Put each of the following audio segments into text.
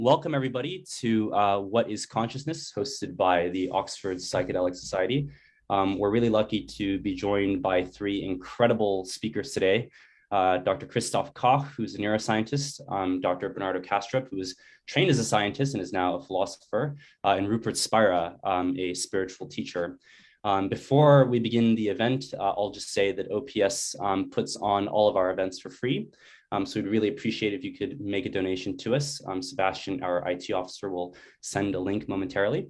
Welcome everybody to What is Consciousness, hosted by the Oxford Psychedelic Society. We're really lucky to be joined by three incredible speakers today. Dr. Christof Koch, who's a neuroscientist, Dr. Bernardo Kastrup, who is trained as a scientist and is now a philosopher, and Rupert Spira, a spiritual teacher. Before we begin the event, I'll just say that OPS puts on all of our events for free. So we'd really appreciate if you could make a donation to us. Sebastian, our IT officer, will send a link momentarily.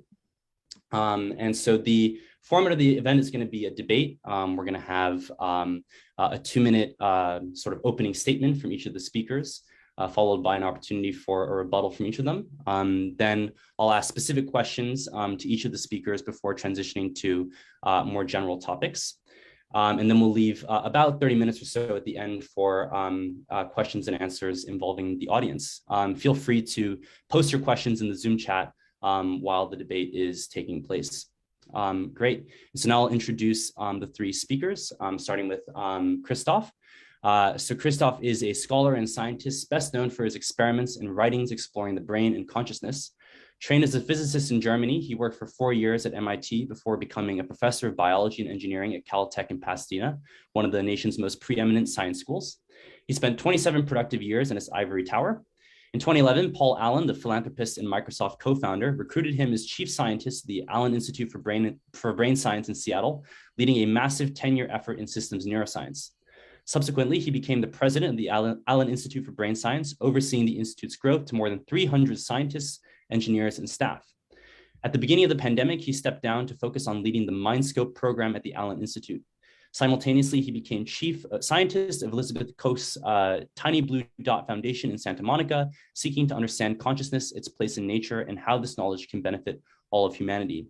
And so the format of the event is going to be a debate. We're going to have a 2-minute sort of opening statement from each of the speakers, followed by an opportunity for a rebuttal from each of them. Then I'll ask specific questions to each of the speakers before transitioning to more general topics. And then we'll leave about 30 minutes or so at the end for questions and answers involving the audience. Feel free to post your questions in the Zoom chat while the debate is taking place. Great. So now I'll introduce the three speakers, starting with Christof. So Christof is a scholar and scientist best known for his experiments and writings exploring the brain and consciousness. Trained as a physicist in Germany, he worked for 4 years at MIT before becoming a professor of biology and engineering at Caltech in Pasadena, one of the nation's most preeminent science schools. He spent 27 productive years in his ivory tower. In 2011, Paul Allen, the philanthropist and Microsoft co-founder, recruited him as chief scientist at the Allen Institute for Brain Science in Seattle, leading a massive 10-year effort in systems neuroscience. Subsequently, he became the president of the Allen Institute for Brain Science, overseeing the institute's growth to more than 300 scientists, engineers, and staff. At the beginning of the pandemic, he stepped down to focus on leading the MindScope program at the Allen Institute. Simultaneously, he became chief scientist of Elizabeth Koch's Tiny Blue Dot Foundation in Santa Monica, seeking to understand consciousness, its place in nature, and how this knowledge can benefit all of humanity.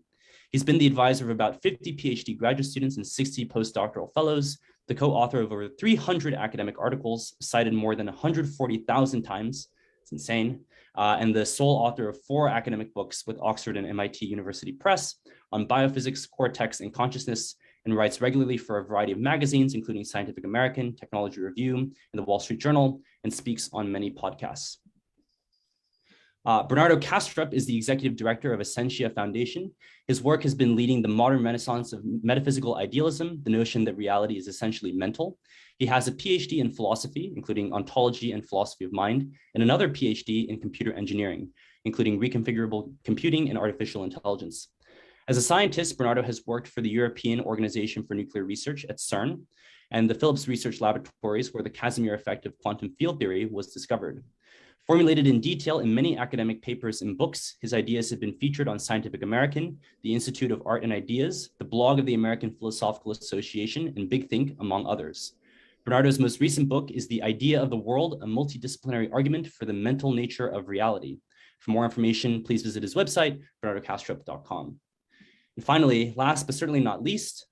He's been the advisor of about 50 PhD graduate students and 60 postdoctoral fellows, the co-author of over 300 academic articles, cited more than 140,000 times. It's insane. And the sole author of 4 academic books with Oxford and MIT University Press on biophysics, cortex, and consciousness, and writes regularly for a variety of magazines, including Scientific American, Technology Review, and the Wall Street Journal, and speaks on many podcasts. Bernardo Kastrup is the executive director of Essentia Foundation. His work has been leading the modern renaissance of metaphysical idealism, the notion that reality is essentially mental. He has a PhD in philosophy, including ontology and philosophy of mind, and another PhD in computer engineering, including reconfigurable computing and artificial intelligence. As a scientist, Bernardo has worked for the European Organization for Nuclear Research at CERN and the Phillips Research Laboratories, where the Casimir effect of quantum field theory was discovered. Formulated in detail in many academic papers and books, his ideas have been featured on Scientific American, the Institute of Art and Ideas, the blog of the American Philosophical Association, and Big Think, among others. Bernardo's most recent book is The Idea of the World, a multidisciplinary argument for the mental nature of reality. For more information, please visit his website, bernardokastrup.com. And finally, last but certainly not least,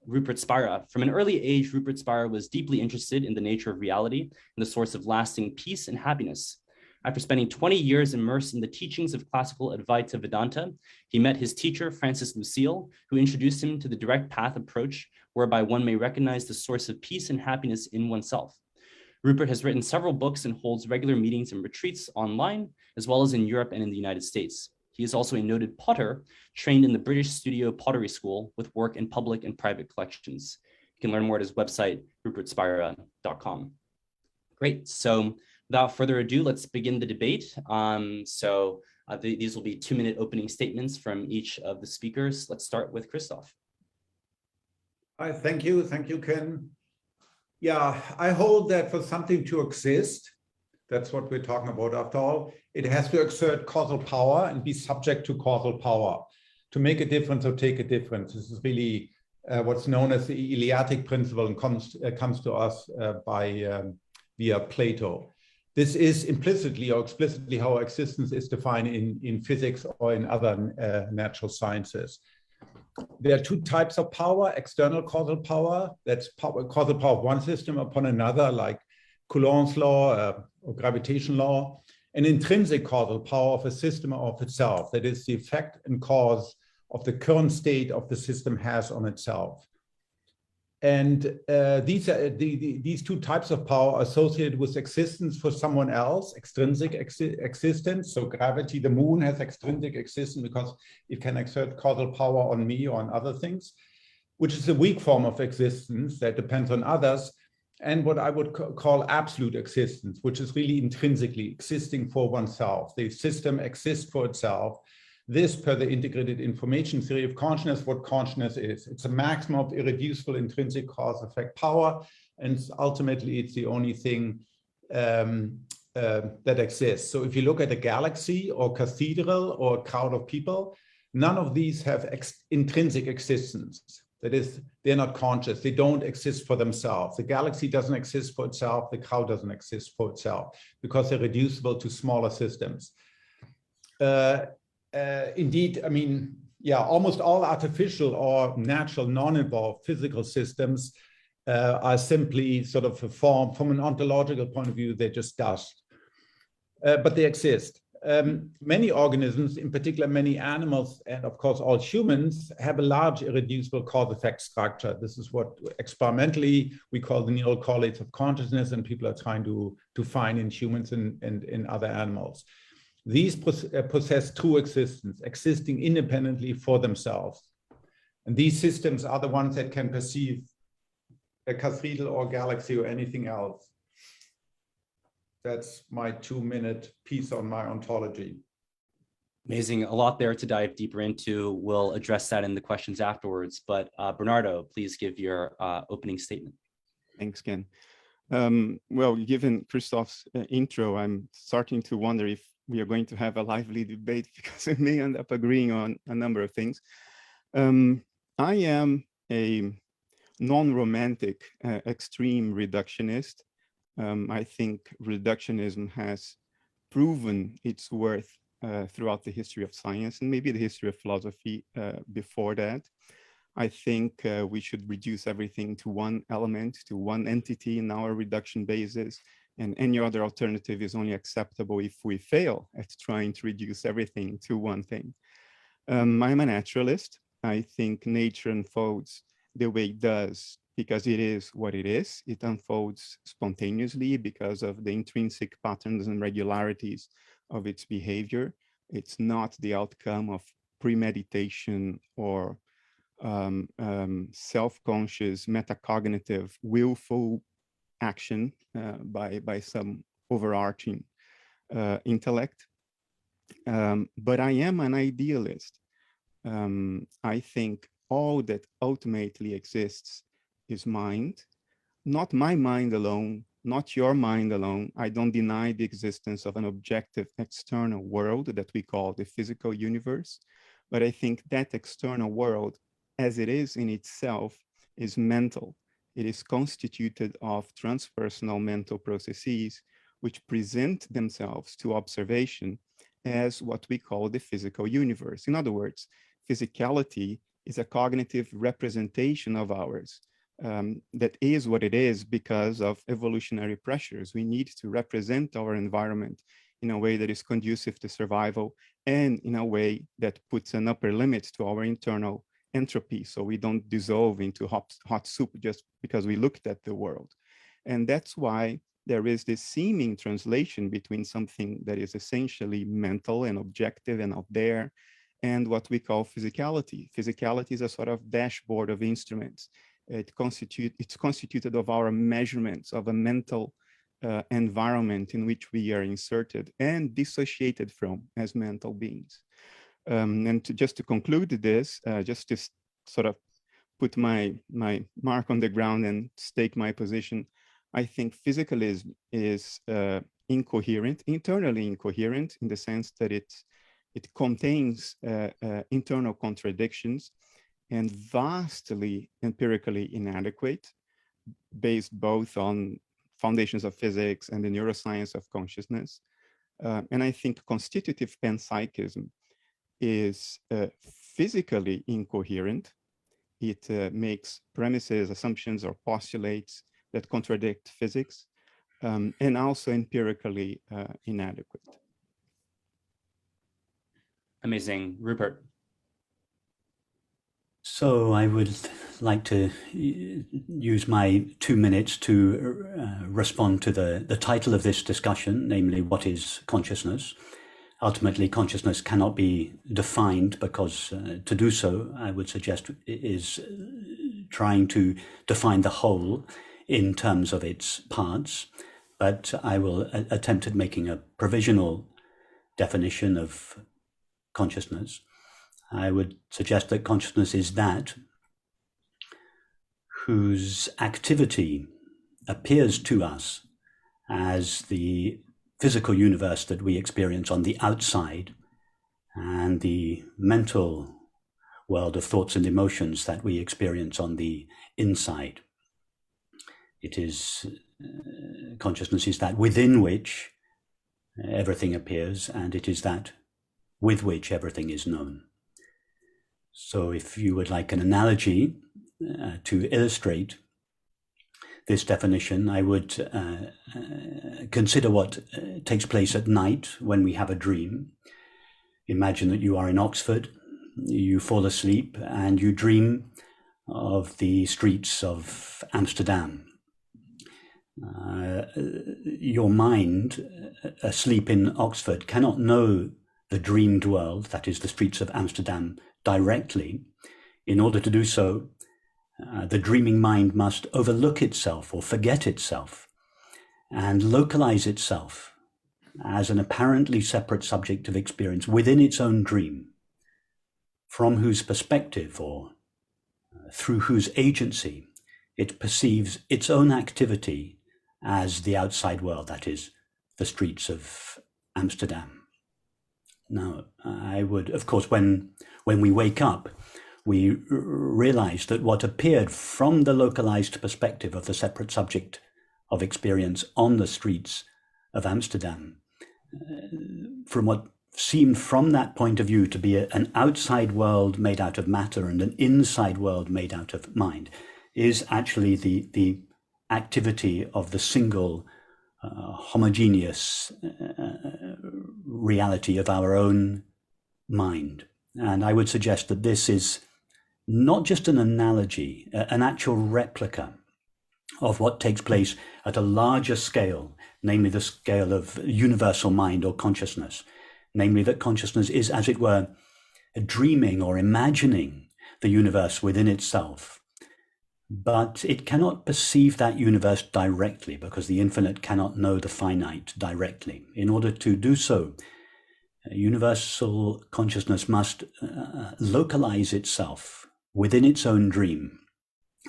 Rupert Spira. From an early age, Rupert Spira was deeply interested in the nature of reality and the source of lasting peace and happiness. After spending 20 years immersed in the teachings of classical Advaita Vedanta, he met his teacher, Francis Lucille, who introduced him to the direct path approach, whereby one may recognize the source of peace and happiness in oneself. Rupert has written several books and holds regular meetings and retreats online, as well as in Europe and in the United States. He is also a noted potter, trained in the British Studio Pottery School with work in public and private collections. You can learn more at his website, rupertspira.com. Great. So without further ado, let's begin the debate. These will be 2-minute opening statements from each of the speakers. Let's start with Christof. Hi, thank you. Thank you, Ken. Yeah, I hold that for something to exist, that's what we're talking about after all, it has to exert causal power and be subject to causal power to make a difference or take a difference. This is really what's known as the Iliatic Principle and comes to us via Plato. This is implicitly or explicitly how existence is defined in physics or in other natural sciences. There are 2 types of power: external causal power, that's causal power of one system upon another, like Coulomb's law or gravitation law, and intrinsic causal power of a system of itself, that is the effect and cause of the current state of the system has on itself. And these two types of power are associated with existence for someone else, extrinsic existence. So gravity, the moon has extrinsic existence because it can exert causal power on me or on other things, which is a weak form of existence that depends on others. And what I would call absolute existence, which is really intrinsically existing for oneself. The system exists for itself. This, per the integrated information theory of consciousness, what consciousness is. It's a maximum of irreducible intrinsic cause-effect power, and ultimately it's the only thing that exists. So if you look at a galaxy or cathedral or a crowd of people, none of these have intrinsic existence. That is, they're not conscious. They don't exist for themselves. The galaxy doesn't exist for itself. The crowd doesn't exist for itself because they're reducible to smaller systems. Indeed, I mean, yeah, almost all artificial or natural, non-involved physical systems are simply sort of a form, from an ontological point of view, they're just dust. But they exist. Many organisms, in particular many animals, and of course all humans, have a large irreducible cause-effect structure. This is what experimentally we call the neural correlates of consciousness, and people are trying to find in humans and in other animals. These possess true existence, existing independently for themselves. And these systems are the ones that can perceive a cathedral or galaxy or anything else. That's my 2-minute piece on my ontology. Amazing. A lot there to dive deeper into. We'll address that in the questions afterwards. But Bernardo, please give your opening statement. Thanks, Ken. Well, given Christof's intro, I'm starting to wonder if we are going to have a lively debate because we may end up agreeing on a number of things. I am a non-romantic extreme reductionist. I think reductionism has proven its worth throughout the history of science and maybe the history of philosophy before that. I think we should reduce everything to one element, to one entity in our reduction basis, and any other alternative is only acceptable if we fail at trying to reduce everything to one thing. I'm a naturalist. I think nature unfolds the way it does because it is what it is. It unfolds spontaneously because of the intrinsic patterns and regularities of its behavior. It's not the outcome of premeditation or self-conscious, metacognitive, willful action by some overarching intellect. But I am an idealist. I think all that ultimately exists is mind, not my mind alone, not your mind alone. I don't deny the existence of an objective external world that we call the physical universe, but I think that external world, as it is in itself, is mental. It is constituted of transpersonal mental processes which present themselves to observation as what we call the physical universe. In other words, physicality is a cognitive representation of ours that is what it is because of evolutionary pressures. We need to represent our environment in a way that is conducive to survival and in a way that puts an upper limit to our internal entropy, so we don't dissolve into hot soup just because we looked at the world. And that's why there is this seeming translation between something that is essentially mental and objective and out there and what we call physicality. Physicality is a sort of dashboard of instruments. It's constituted of our measurements of a mental environment in which we are inserted and dissociated from as mental beings. And just to conclude this, just to sort of put my mark on the ground and stake my position, I think physicalism is incoherent, internally incoherent, in the sense that it contains internal contradictions and vastly empirically inadequate, based both on foundations of physics and the neuroscience of consciousness. And I think constitutive panpsychism is physically incoherent. It makes premises, assumptions, or postulates that contradict physics, and also empirically inadequate. Amazing. Rupert. So I would like to use my 2 minutes to respond to the title of this discussion, namely, what is consciousness? Ultimately, consciousness cannot be defined because to do so, I would suggest, is trying to define the whole in terms of its parts. But I will attempt at making a provisional definition of consciousness. I would suggest that consciousness is that whose activity appears to us as the physical universe that we experience on the outside and the mental world of thoughts and emotions that we experience on the inside. It is, consciousness is that within which everything appears, and it is that with which everything is known. So if you would like an analogy to illustrate this definition, I would consider what takes place at night when we have a dream. Imagine that you are in Oxford, you fall asleep, and you dream of the streets of Amsterdam. Your mind, asleep in Oxford, cannot know the dreamed world, that is the streets of Amsterdam, directly. In order to do so, the dreaming mind must overlook itself or forget itself and localize itself as an apparently separate subject of experience within its own dream, from whose perspective or through whose agency it perceives its own activity as the outside world, that is, the streets of Amsterdam. Now, I would, of course, when we wake up, we realize that what appeared from the localized perspective of the separate subject of experience on the streets of Amsterdam, from what seemed from that point of view to be an outside world made out of matter and an inside world made out of mind, is actually the activity of the single homogeneous reality of our own mind. And I would suggest that this is not just an analogy, an actual replica of what takes place at a larger scale, namely the scale of universal mind or consciousness, namely that consciousness is, as it were, dreaming or imagining the universe within itself. But it cannot perceive that universe directly because the infinite cannot know the finite directly. In order to do so, universal consciousness must localize itself within its own dream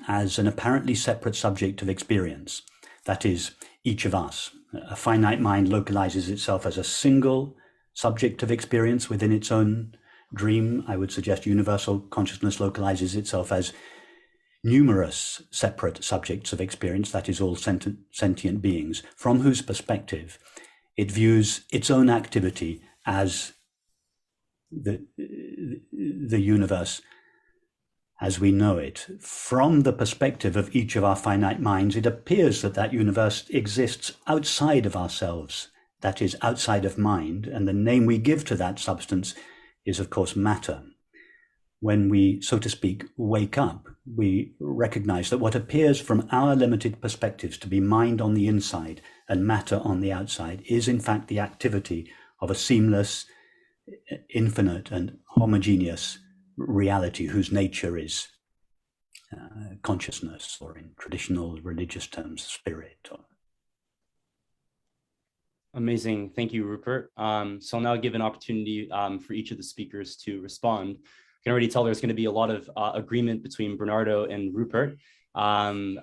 as an apparently separate subject of experience. That is, each of us. A finite mind localizes itself as a single subject of experience within its own dream. I would suggest universal consciousness localizes itself as numerous separate subjects of experience, that is, all sentient beings, from whose perspective it views its own activity as the universe as we know it. From the perspective of each of our finite minds, it appears that that universe exists outside of ourselves, that is, outside of mind, and the name we give to that substance is, of course, matter. When we, so to speak, wake up, we recognize that what appears from our limited perspectives to be mind on the inside and matter on the outside is, in fact, the activity of a seamless, infinite, and homogeneous reality whose nature is consciousness, or in traditional religious terms, spirit. Amazing. Thank you, Rupert. So I'll now give an opportunity for each of the speakers to respond. I can already tell there's going to be a lot of agreement between Bernardo and Rupert. And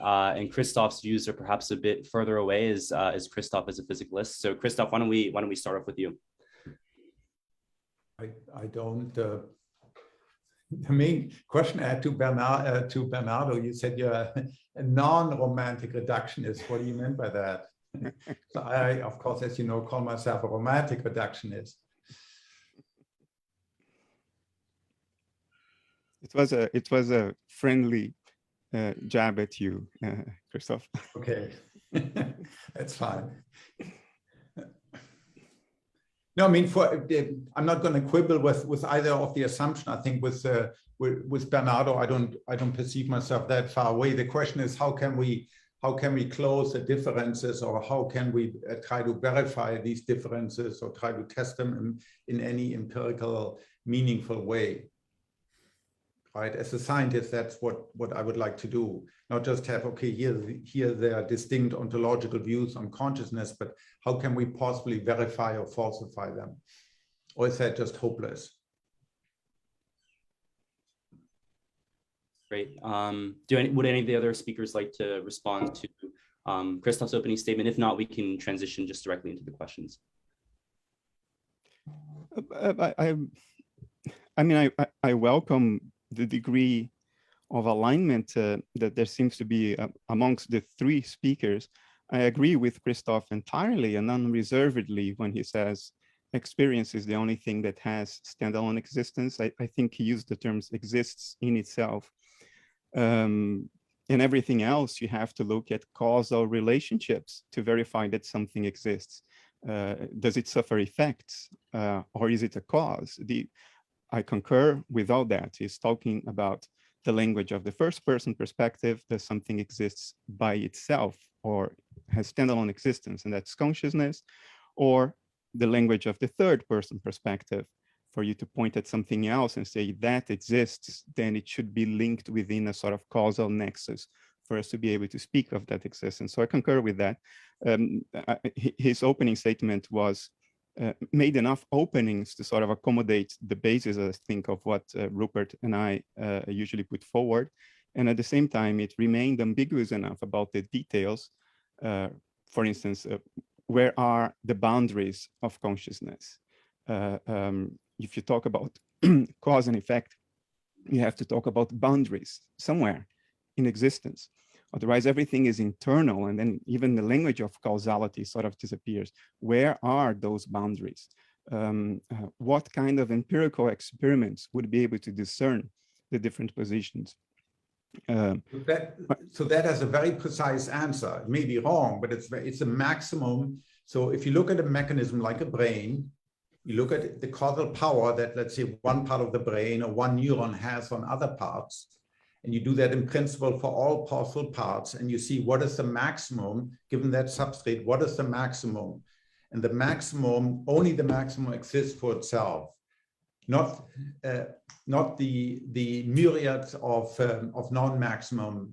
Christof's views are perhaps a bit further away as Christof is a physicalist. So Christof, why don't we start off with you? I don't. The main question I had to Bernardo, you said you're a non-romantic reductionist. What do you mean by that? So I, of course, as you know, call myself a romantic reductionist. It was a friendly jab at you, Christof. Okay, that's fine. No, I mean, I'm not going to quibble with either of the assumption. I think with Bernardo, I don't perceive myself that far away. The question is, how can we close the differences, or how can we try to verify these differences, or try to test them in any empirical, meaningful way? Right? As a scientist, that's what I would like to do. Not just have, okay, here there are distinct ontological views on consciousness, but how can we possibly verify or falsify them? Or is that just hopeless? Great. Would any of the other speakers like to respond to Christof's opening statement? If not, we can transition just directly into the questions. I welcome the degree of alignment that there seems to be amongst the three speakers. I agree with Christof entirely and unreservedly when he says experience is the only thing that has standalone existence. I think he used the terms exists in itself. And everything else, you have to look at causal relationships to verify that something exists. Does it suffer effects, or is it a cause? I concur with all that. He's talking about the language of the first person perspective, that something exists by itself or has standalone existence, and that's consciousness, or the language of the third person perspective, for you to point at something else and say that exists, then it should be linked within a sort of causal nexus for us to be able to speak of that existence. So I concur with that. His opening statement was made enough openings to sort of accommodate the basis, I think, of what Rupert and I usually put forward. And at the same time, it remained ambiguous enough about the details. For instance, where are the boundaries of consciousness? If you talk about cause and effect, you have to talk about boundaries somewhere in existence. Otherwise, everything is internal, and then even the language of causality sort of disappears. Where are those boundaries? What kind of empirical experiments would be able to discern the different positions? So that has a very precise answer. It may be wrong, but it's a maximum. So if you look at a mechanism like a brain, you look at the causal power that, let's say, one part of the brain or one neuron has on other parts, and you do that in principle for all possible parts, and you see what is the maximum, given that substrate, what is the maximum? And the maximum, only the maximum exists for itself, not the myriads of non-maximal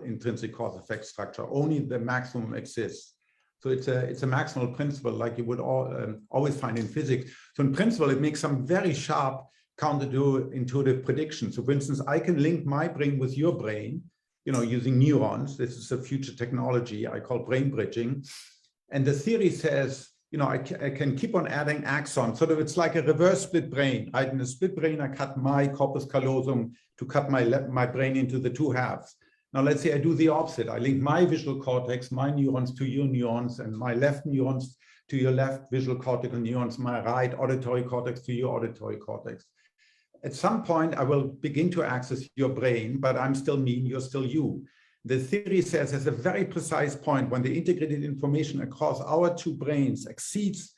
intrinsic cause effect structure. Only the maximum exists. So it's a maximal principle, like you would always find in physics. So in principle, it makes some very sharp counterintuitive predictions. So for instance, I can link my brain with your brain, using neurons. This is a future technology I call brain bridging. And the theory says, I can keep on adding axons. Sort of, it's like a reverse split brain. Right? In a split brain, I cut my corpus callosum to cut my brain into the two halves. Now, let's say I do the opposite. I link my visual cortex, my neurons to your neurons, and my left neurons to your left visual cortical neurons, my right auditory cortex to your auditory cortex. At some point, I will begin to access your brain, but I'm still me, you're still you. The theory says there's a very precise point when the integrated information across our two brains exceeds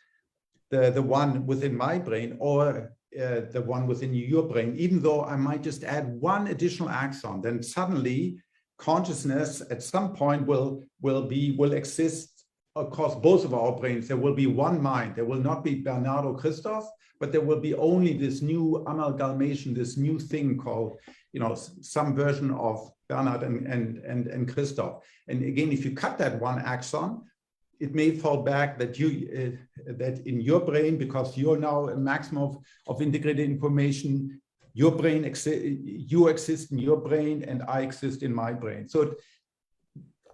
the one within my brain or the one within your brain, even though I might just add one additional axon, then suddenly consciousness at some point will exist across both of our brains. There will be one mind. There will not be Bernardo Christof, but there will be only this new amalgamation, this new thing called, some version of Bernard and Christof. And again, if you cut that one axon, it may fall back that that in your brain, because you're now a maximum of integrated information, your brain you exist in your brain and I exist in my brain. So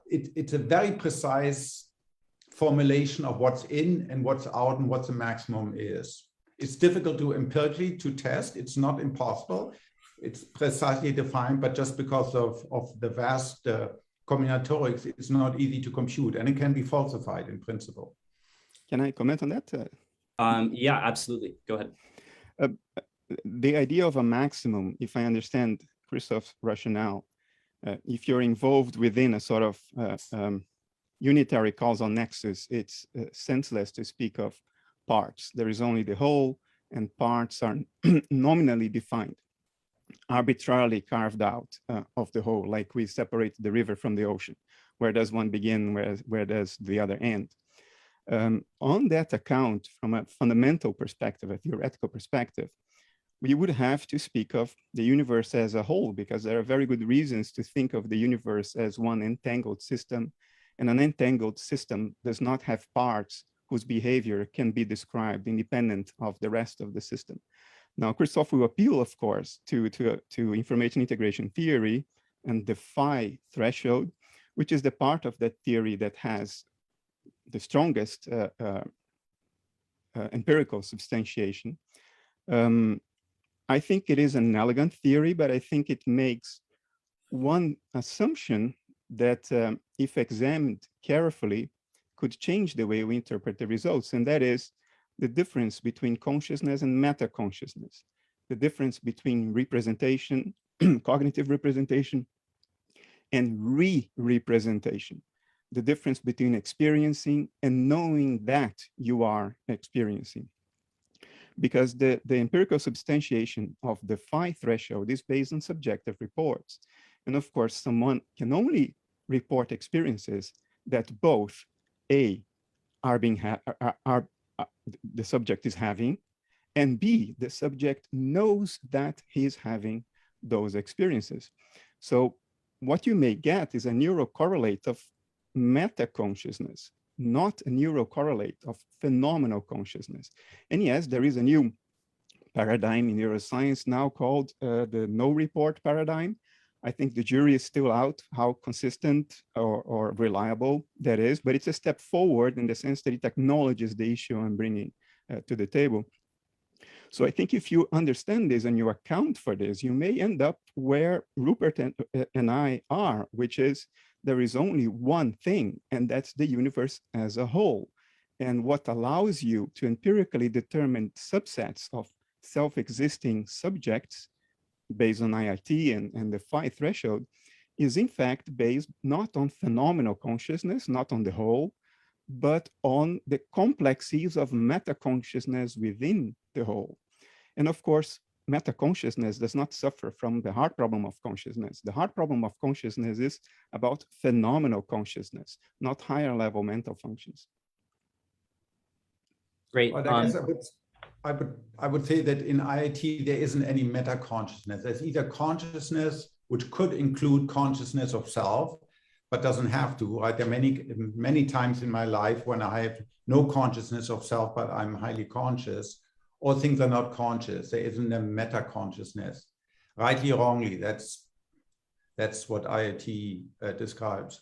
it's a very precise formulation of what's in and what's out and what the maximum is. It's difficult to empirically to test. It's not impossible. It's precisely defined, but just because of the vast combinatorics, it's not easy to compute, and it can be falsified in principle. Can I comment on that? Yeah, absolutely. Go ahead. The idea of a maximum, if I understand Christof's rationale, if you're involved within a sort of unitary causal nexus, it's senseless to speak of parts. There is only the whole, and parts are nominally defined, arbitrarily carved out of the whole, like we separate the river from the ocean. Where does one begin? Where does the other end? On that account, from a fundamental perspective, a theoretical perspective, we would have to speak of the universe as a whole, because there are very good reasons to think of the universe as one entangled system, and an entangled system does not have parts whose behavior can be described independent of the rest of the system. Now, Christof will appeal, of course, to information integration theory and the phi threshold, which is the part of that theory that has the strongest empirical substantiation. I think it is an elegant theory, but I think it makes one assumption that if examined carefully, could change the way we interpret the results, and that is the difference between consciousness and meta-consciousness, the difference between representation, cognitive representation, and re-representation, the difference between experiencing and knowing that you are experiencing. Because the empirical substantiation of the phi threshold is based on subjective reports. And of course, someone can only report experiences that both A, the subject is having, and B, the subject knows that he's having those experiences. So what you may get is a neurocorrelate of meta-consciousness, not a neurocorrelate of phenomenal consciousness. And yes, there is a new paradigm in neuroscience now called the no-report paradigm. I think the jury is still out how consistent or reliable that is, but it's a step forward in the sense that it acknowledges the issue I'm bringing to the table. So I think if you understand this and you account for this, you may end up where Rupert and I are, which is there is only one thing, and that's the universe as a whole. And what allows you to empirically determine subsets of self-existing subjects based on IIT and the phi threshold is in fact based not on phenomenal consciousness, not on the whole, but on the complexities of meta-consciousness within the whole. And of course, meta-consciousness does not suffer from the hard problem of consciousness. The hard problem of consciousness is about phenomenal consciousness, not higher level mental functions. Great. Well, I guess I would say that in IIT, there isn't any meta-consciousness. There's either consciousness, which could include consciousness of self, but doesn't have to, right? There are many times in my life when I have no consciousness of self, but I'm highly conscious, or things are not conscious. There isn't a meta-consciousness. Rightly or wrongly, that's what IIT describes.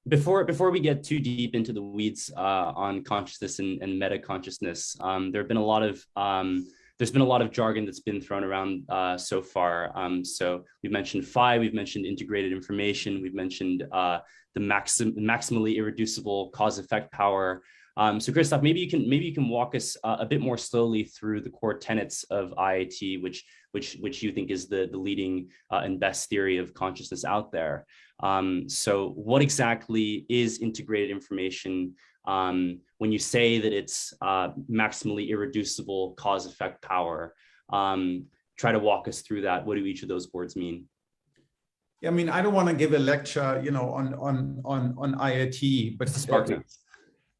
Before we get too deep into the weeds on consciousness and meta consciousness, there's been a lot of jargon that's been thrown around so far. So we've mentioned phi, we've mentioned integrated information, we've mentioned the maximally irreducible cause-effect power. So Christof, maybe you can walk us a bit more slowly through the core tenets of IIT, which you think is the leading and best theory of consciousness out there. So what exactly is integrated information when you say that it's maximally irreducible cause-effect power? Try to walk us through that. What do each of those words mean? Yeah, I mean, I don't want to give a lecture, on IIT, but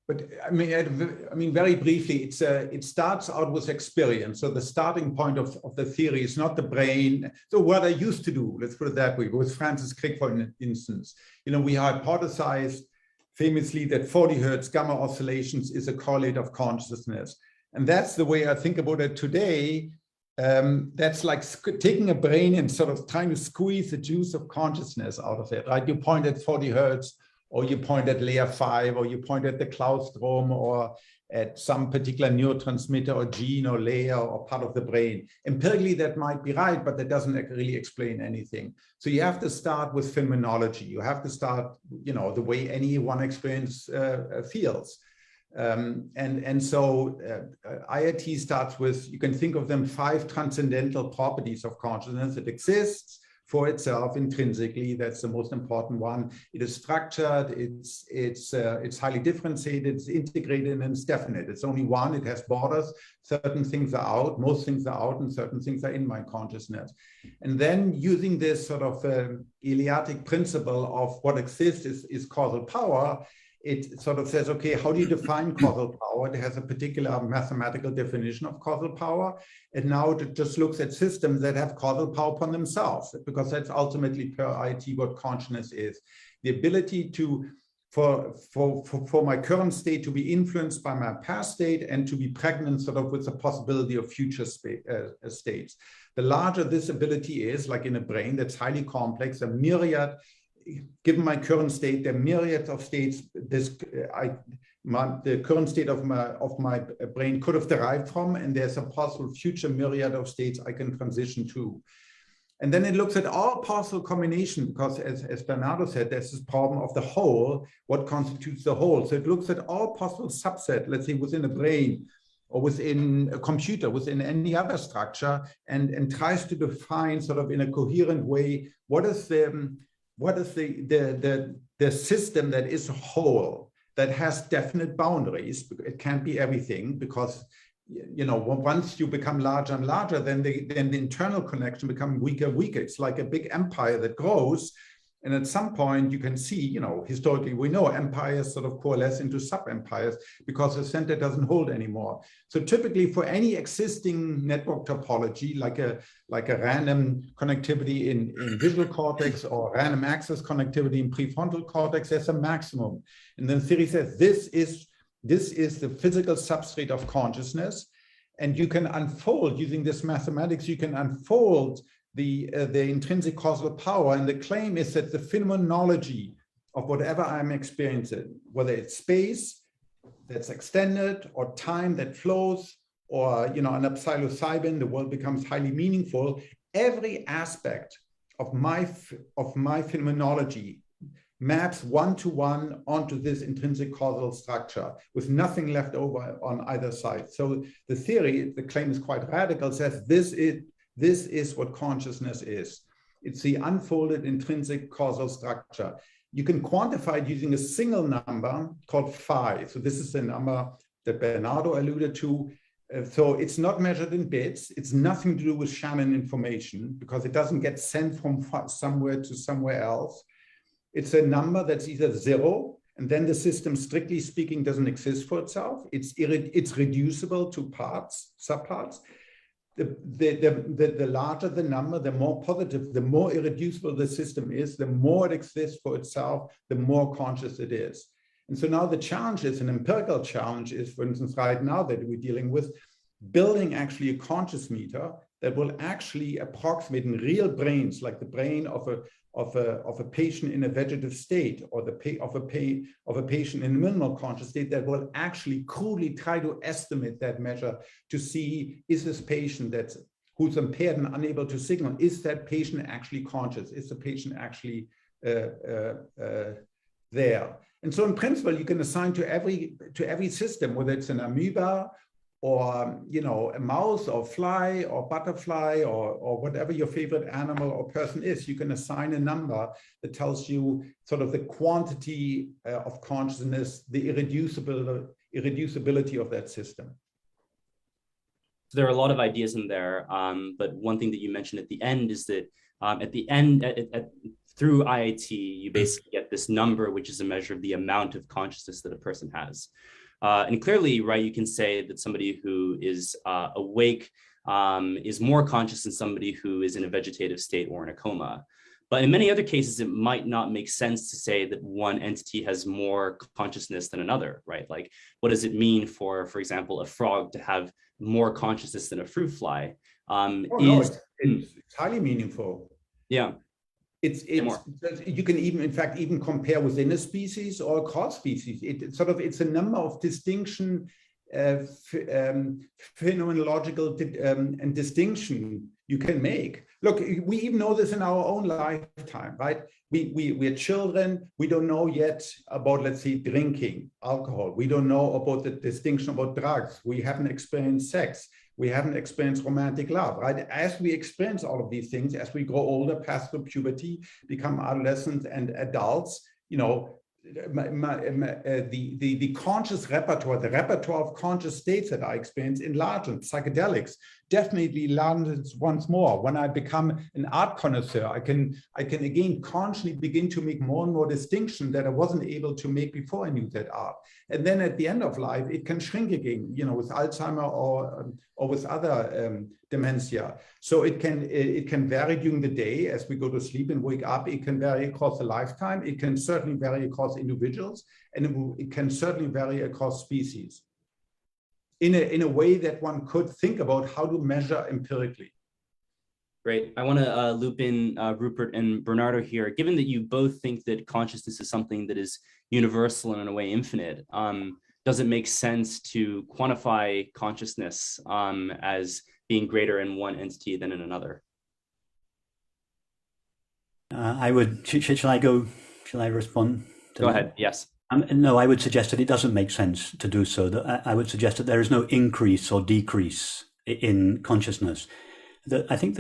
But I mean, very briefly, it starts out with experience. So the starting point of the theory is not the brain. So what I used to do, let's put it that way, with Francis Crick, for instance, we hypothesized famously that 40 hertz gamma oscillations is a correlate of consciousness. And that's the way I think about it today. That's like taking a brain and sort of trying to squeeze the juice of consciousness out of it, right? You point at 40 hertz, or you point at layer 5, or you point at the claustrum, or at some particular neurotransmitter or gene or layer or part of the brain. Empirically, that might be right, but that doesn't really explain anything. So you have to start with phenomenology. You have to start, the way anyone experience feels. And so IIT starts with, you can think of them 5 transcendental properties of consciousness that exists. for itself intrinsically. That's the most important one. It is structured, it's highly differentiated, it's integrated, and it's definite. It's only one, it has borders. Certain things are out, most things are out, and certain things are in my consciousness. And then using this sort of Iliatic principle of what exists is causal power, it sort of says, okay, how do you define causal power? It has a particular mathematical definition of causal power. And now it just looks at systems that have causal power upon themselves, because that's ultimately per IT what consciousness is. The ability to, for my current state to be influenced by my past state and to be pregnant sort of with the possibility of future states. The larger this ability is, like in a brain that's highly complex, a myriad. Given my current state, there are myriads of states the current state of my brain could have derived from, and there's a possible future myriad of states I can transition to. And then it looks at all possible combinations, because as Bernardo said, there's this problem of the whole, what constitutes the whole. So it looks at all possible subset, let's say within a brain, or within a computer, within any other structure, and tries to define sort of in a coherent way, what is the system that is a whole, that has definite boundaries. It can't be everything, because once you become larger and larger, then the internal connection becomes weaker and weaker. It's like a big empire that grows. And at some point you can see, historically we know empires sort of coalesce into sub-empires because the center doesn't hold anymore. So typically for any existing network topology, like a random connectivity in visual cortex or random access connectivity in prefrontal cortex, there's a maximum. And then theory says this is the physical substrate of consciousness. And you can unfold, using this mathematics, you can unfold the intrinsic causal power. And the claim is that the phenomenology of whatever I'm experiencing, whether it's space that's extended or time that flows, or an psilocybin, the world becomes highly meaningful. Every aspect of my phenomenology maps one-to-one onto this intrinsic causal structure with nothing left over on either side. So the theory, the claim is quite radical, says this is what consciousness is. It's the unfolded intrinsic causal structure. You can quantify it using a single number called phi. So this is the number that Bernardo alluded to. So it's not measured in bits. It's nothing to do with Shannon information, because it doesn't get sent from somewhere to somewhere else. It's a number that's either 0, and then the system, strictly speaking, doesn't exist for itself. It's reducible to parts, subparts. The larger the number, the more positive, the more irreducible the system is, the more it exists for itself, the more conscious it is. And so now the challenge is, an empirical challenge is, for instance, right now that we're dealing with, building actually a conscious meter that will actually approximate in real brains, like the brain of a patient in a vegetative state, or of a patient in a minimal conscious state, that will actually crudely try to estimate that measure to see, is this patient who's impaired and unable to signal, is that patient actually conscious? Is the patient actually there? And so in principle, you can assign to every system, whether it's an amoeba or a mouse or fly or butterfly or whatever your favorite animal or person is, you can assign a number that tells you sort of the quantity of consciousness, the irreducibility of that system. So there are a lot of ideas in there, but one thing that you mentioned at the end is that at the end, through IIT, you basically get this number, which is a measure of the amount of consciousness that a person has. And clearly, right, you can say that somebody who is awake is more conscious than somebody who is in a vegetative state or in a coma. But in many other cases, it might not make sense to say that one entity has more consciousness than another, right? Like, what does it mean for example, a frog to have more consciousness than a fruit fly? It's highly meaningful. Yeah. You can even compare within a species or across species. It's a number of distinction, phenomenological and distinction you can make. Look, we even know this in our own lifetime, right? We're children. We don't know yet about, let's say, drinking alcohol. We don't know about the distinction about drugs. We haven't experienced sex. We haven't experienced romantic love, right? As we experience all of these things, as we grow older, pass through puberty, become adolescents and adults, you know, the conscious repertoire, the repertoire of conscious states that I experience enlarges. Psychedelics definitely enlarges once more. When I become an art connoisseur, I can again consciously begin to make more and more distinction that I wasn't able to make before I knew that art. And then at the end of life, it can shrink again, you know, with Alzheimer or with other dementia. So it can vary during the day as we go to sleep and wake up. It can vary across a lifetime. It can certainly vary across individuals, and it can certainly vary across species in a way that one could think about how to measure empirically. Great. I want to loop in Rupert and Bernardo here. Given that you both think that consciousness is something that is universal and in a way infinite, does it make sense to quantify consciousness as being greater in one entity than in another? Shall I respond? Go ahead, yes. No, I would suggest that it doesn't make sense to do so. I would suggest that there is no increase or decrease in consciousness. I think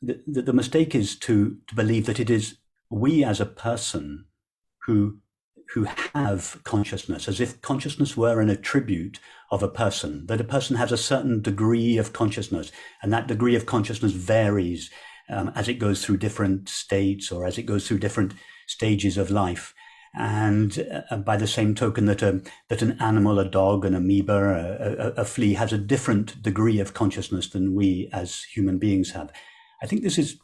the mistake is to believe that it is we as a person who have consciousness, as if consciousness were an attribute of a person, that a person has a certain degree of consciousness, and that degree of consciousness varies as it goes through different states or as it goes through different stages of life. And by the same token that an animal, a dog, an amoeba, a flea has a different degree of consciousness than we as human beings have. I think this is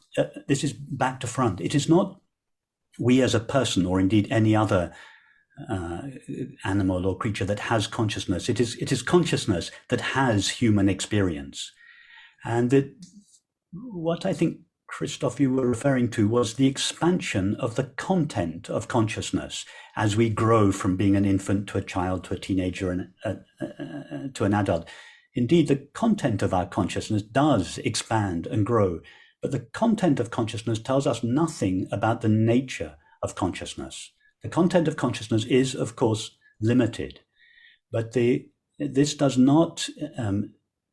back to front. It is not we as a person, or indeed any other animal or creature that has consciousness. It is consciousness that has human experience. And what I think, Christof, you were referring to was the expansion of the content of consciousness as we grow from being an infant to a child to a teenager and to an adult. Indeed, the content of our consciousness does expand and grow, but the content of consciousness tells us nothing about the nature of consciousness. The content of consciousness is, of course, limited, but this does not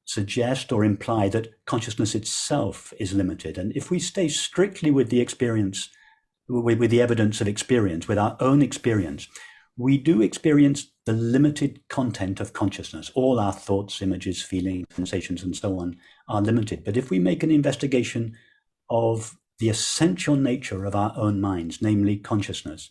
suggest or imply that consciousness itself is limited. And if we stay strictly with the experience, with the evidence of experience, with our own experience, we do experience the limited content of consciousness. All our thoughts, images, feelings, sensations, and so on are limited. But if we make an investigation of the essential nature of our own minds, namely consciousness,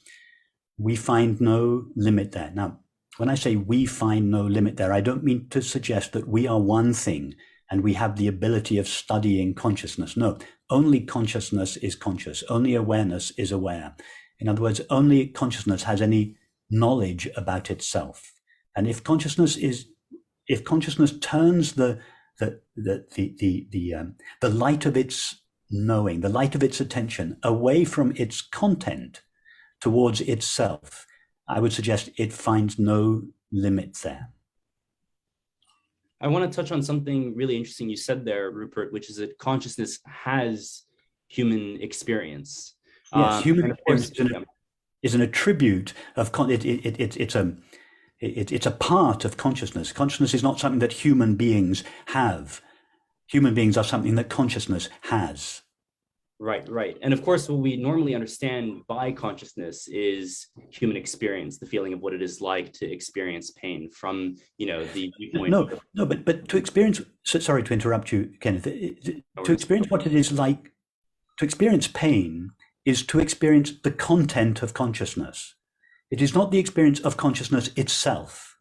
we find no limit there. Now, when I say we find no limit there, I don't mean to suggest that we are one thing and we have the ability of studying consciousness. No, only consciousness is conscious. Only awareness is aware. In other words, only consciousness has any knowledge about itself. And if consciousness turns the light of its knowing, the light of its attention away from its content towards itself, I would suggest it finds no limit there. I want to touch on something really interesting you said there, Rupert, which is that consciousness has human experience. Yes, human experience is an attribute of it's a part of consciousness. Consciousness is not something that human beings have. Human beings are something that consciousness has. Right. And of course, what we normally understand by consciousness is human experience, the feeling of what it is like to experience pain from, the viewpoint. No, but to experience, sorry to interrupt you, Kenneth, to experience what it is like, to experience pain is to experience the content of consciousness. It is not the experience of consciousness itself.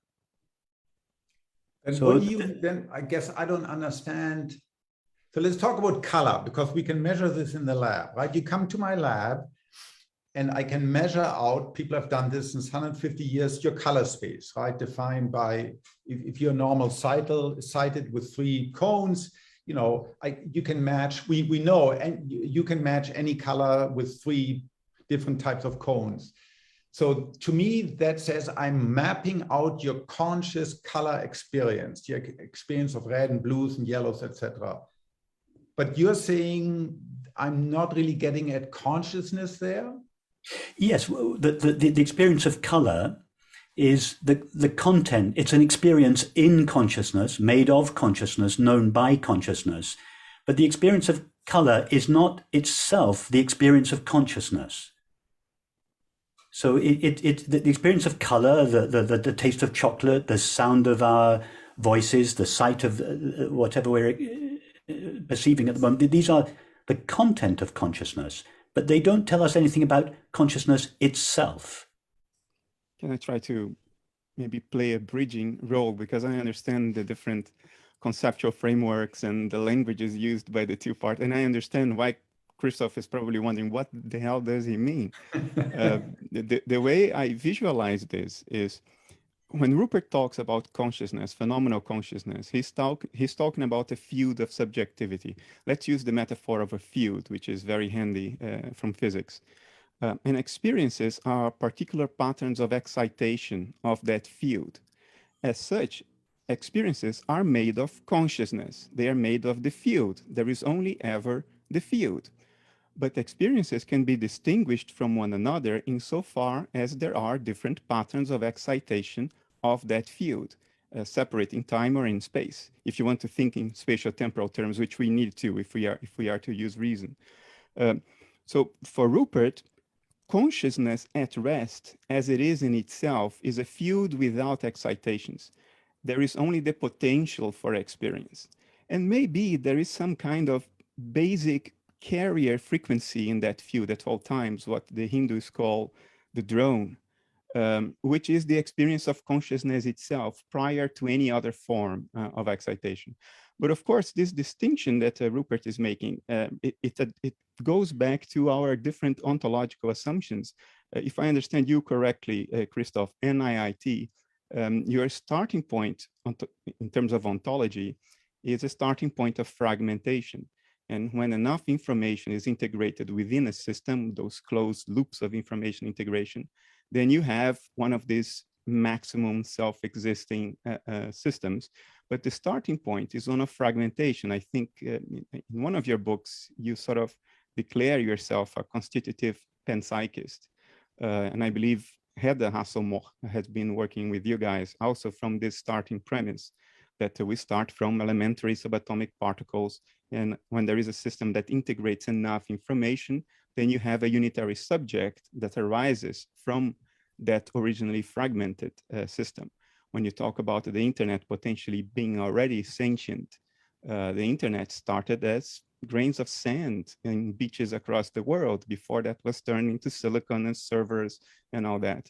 And so then, I guess I don't understand. So let's talk about color, because we can measure this in the lab, right? You come to my lab and I can measure out, people have done this since 150 years, your color space, right? Defined by, if you're normal sighted with 3 cones, you can match, we know, and you can match any color with 3 different types of cones. So to me, that says I'm mapping out your conscious color experience, your experience of red and blues and yellows, etc. But you're saying I'm not really getting at consciousness there? Yes, the experience of color is the content. It's an experience in consciousness, made of consciousness, known by consciousness. But the experience of color is not itself the experience of consciousness. So the experience of color, the taste of chocolate, the sound of our voices, the sight of whatever we're perceiving at the moment, these are the content of consciousness, but they don't tell us anything about consciousness itself. Can I try to maybe play a bridging role, because I understand the different conceptual frameworks and the languages used by the two parts, and I understand why Christof is probably wondering what the hell does he mean. The way I visualize this is when Rupert talks about consciousness, phenomenal consciousness, he's talking about a field of subjectivity. Let's use the metaphor of a field, which is very handy from physics. And experiences are particular patterns of excitation of that field. As such, experiences are made of consciousness. They are made of the field. There is only ever the field. But experiences can be distinguished from one another insofar as there are different patterns of excitation of that field, separate in time or in space, if you want to think in spatial-temporal terms, which we need to if we are to use reason. So for Rupert, consciousness at rest, as it is in itself, is a field without excitations. There is only the potential for experience. And maybe there is some kind of basic carrier frequency in that field at all times, what the Hindus call the drone, which is the experience of consciousness itself prior to any other form of excitation. But of course, this distinction that Rupert is making, it goes back to our different ontological assumptions. If I understand you correctly, Christof, NIIT, your starting point in terms of ontology is a starting point of fragmentation. And when enough information is integrated within a system, those closed loops of information integration, then you have one of these maximum self-existing systems. But the starting point is one of fragmentation. I think in one of your books, you sort of declare yourself a constitutive panpsychist. And I believe Hedda Hasselmoch has been working with you guys also from this starting premise that we start from elementary subatomic particles. And when there is a system that integrates enough information, then you have a unitary subject that arises from that originally fragmented system. When you talk about the internet potentially being already sentient, the internet started as grains of sand in beaches across the world. Before that was turned into silicon and servers and all that.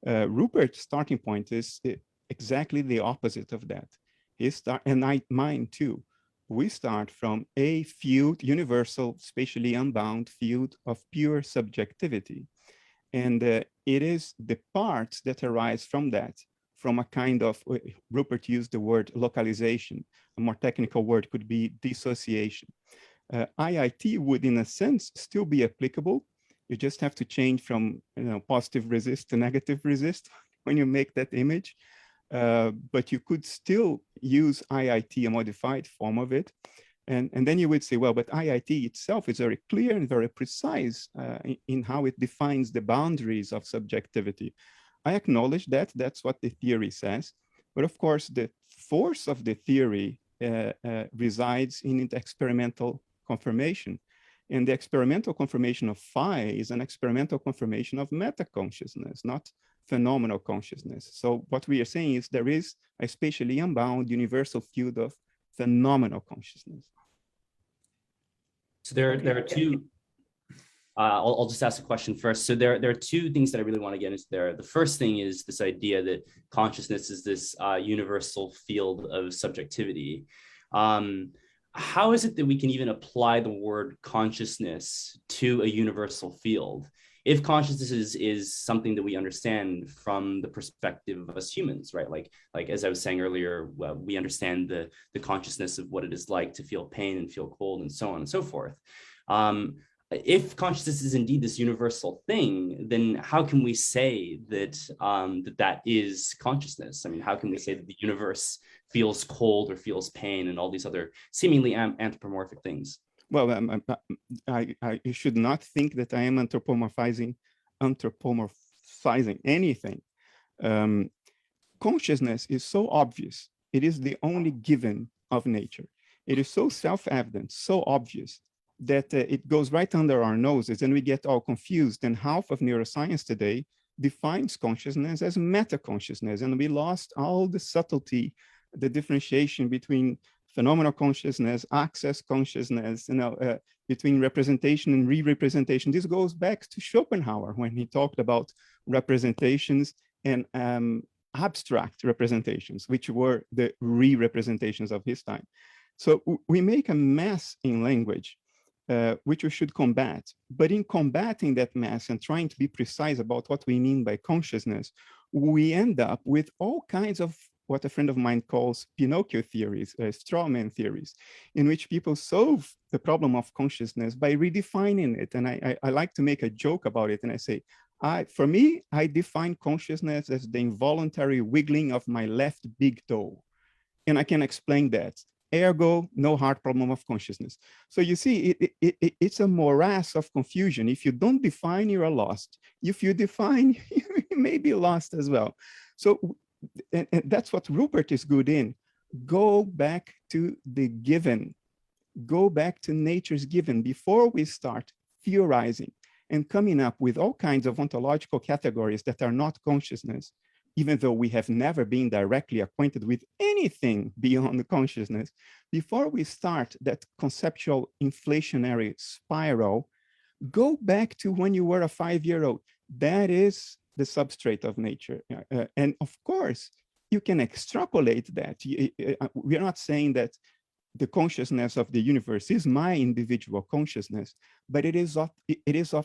Rupert's starting point is exactly the opposite of that. Mine too. We start from a field, universal, spatially unbound field of pure subjectivity. And it is the parts that arise from that, from a kind of, Rupert used the word localization. A more technical word could be dissociation. IIT would, in a sense, still be applicable. You just have to change from positive resist to negative resist when you make that image. But you could still use IIT, a modified form of it. And then you would say, well, but IIT itself is very clear and very precise in how it defines the boundaries of subjectivity. I acknowledge that, that's what the theory says. But of course, the force of the theory resides in the experimental confirmation. And the experimental confirmation of phi is an experimental confirmation of meta-consciousness, not phenomenal consciousness. So what we are saying is there is a spatially unbound universal field of phenomenal consciousness. So there are two. I'll just ask a question first. So there are two things that I really want to get into there. The first thing is this idea that consciousness is this universal field of subjectivity. How is it that we can even apply the word consciousness to a universal field? If consciousness is something that we understand from the perspective of us humans, right? Like as I was saying earlier, we understand the consciousness of what it is like to feel pain and feel cold and so on and so forth. if consciousness is indeed this universal thing, then how can we say that that is consciousness? I mean, how can we say that the universe feels cold or feels pain and all these other seemingly anthropomorphic things? Well, you should not think that I am anthropomorphizing anything. Consciousness is so obvious. It is the only given of nature. It is so self-evident, so obvious, that it goes right under our noses and we get all confused. And half of neuroscience today defines consciousness as meta-consciousness. And we lost all the subtlety, the differentiation between phenomenal consciousness, access consciousness, between representation and re-representation. This goes back to Schopenhauer when he talked about representations and abstract representations, which were the re-representations of his time. So we make a mess in language, which we should combat. But in combating that mess and trying to be precise about what we mean by consciousness, we end up with all kinds of what a friend of mine calls Pinocchio theories, straw man theories, in which people solve the problem of consciousness by redefining it. And I like to make a joke about it. And I say, for me, I define consciousness as the involuntary wiggling of my left big toe. And I can explain that. Ergo, no hard problem of consciousness. So you see, it's a morass of confusion. If you don't define, you are lost. If you define, you may be lost as well. So, and that's what Rupert is good in. Go back to the given. Go back to nature's given before we start theorizing and coming up with all kinds of ontological categories that are not consciousness, even though we have never been directly acquainted with anything beyond consciousness. Before we start that conceptual inflationary spiral, go back to when you were a 5-year-old. That is the substrate of nature. And of course, you can extrapolate that. We are not saying that the consciousness of the universe is my individual consciousness, but it is of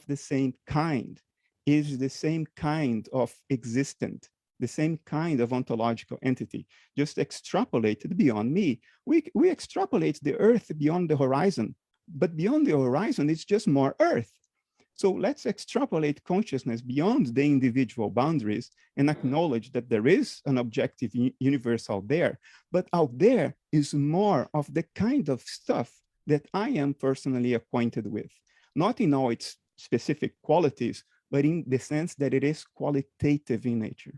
the same kind. It is the same kind of existent, the same kind of ontological entity, just extrapolated beyond me. We extrapolate the earth beyond the horizon, but beyond the horizon, it's just more earth. So let's extrapolate consciousness beyond the individual boundaries and acknowledge that there is an objective universe out there, but out there is more of the kind of stuff that I am personally acquainted with, not in all its specific qualities, but in the sense that it is qualitative in nature.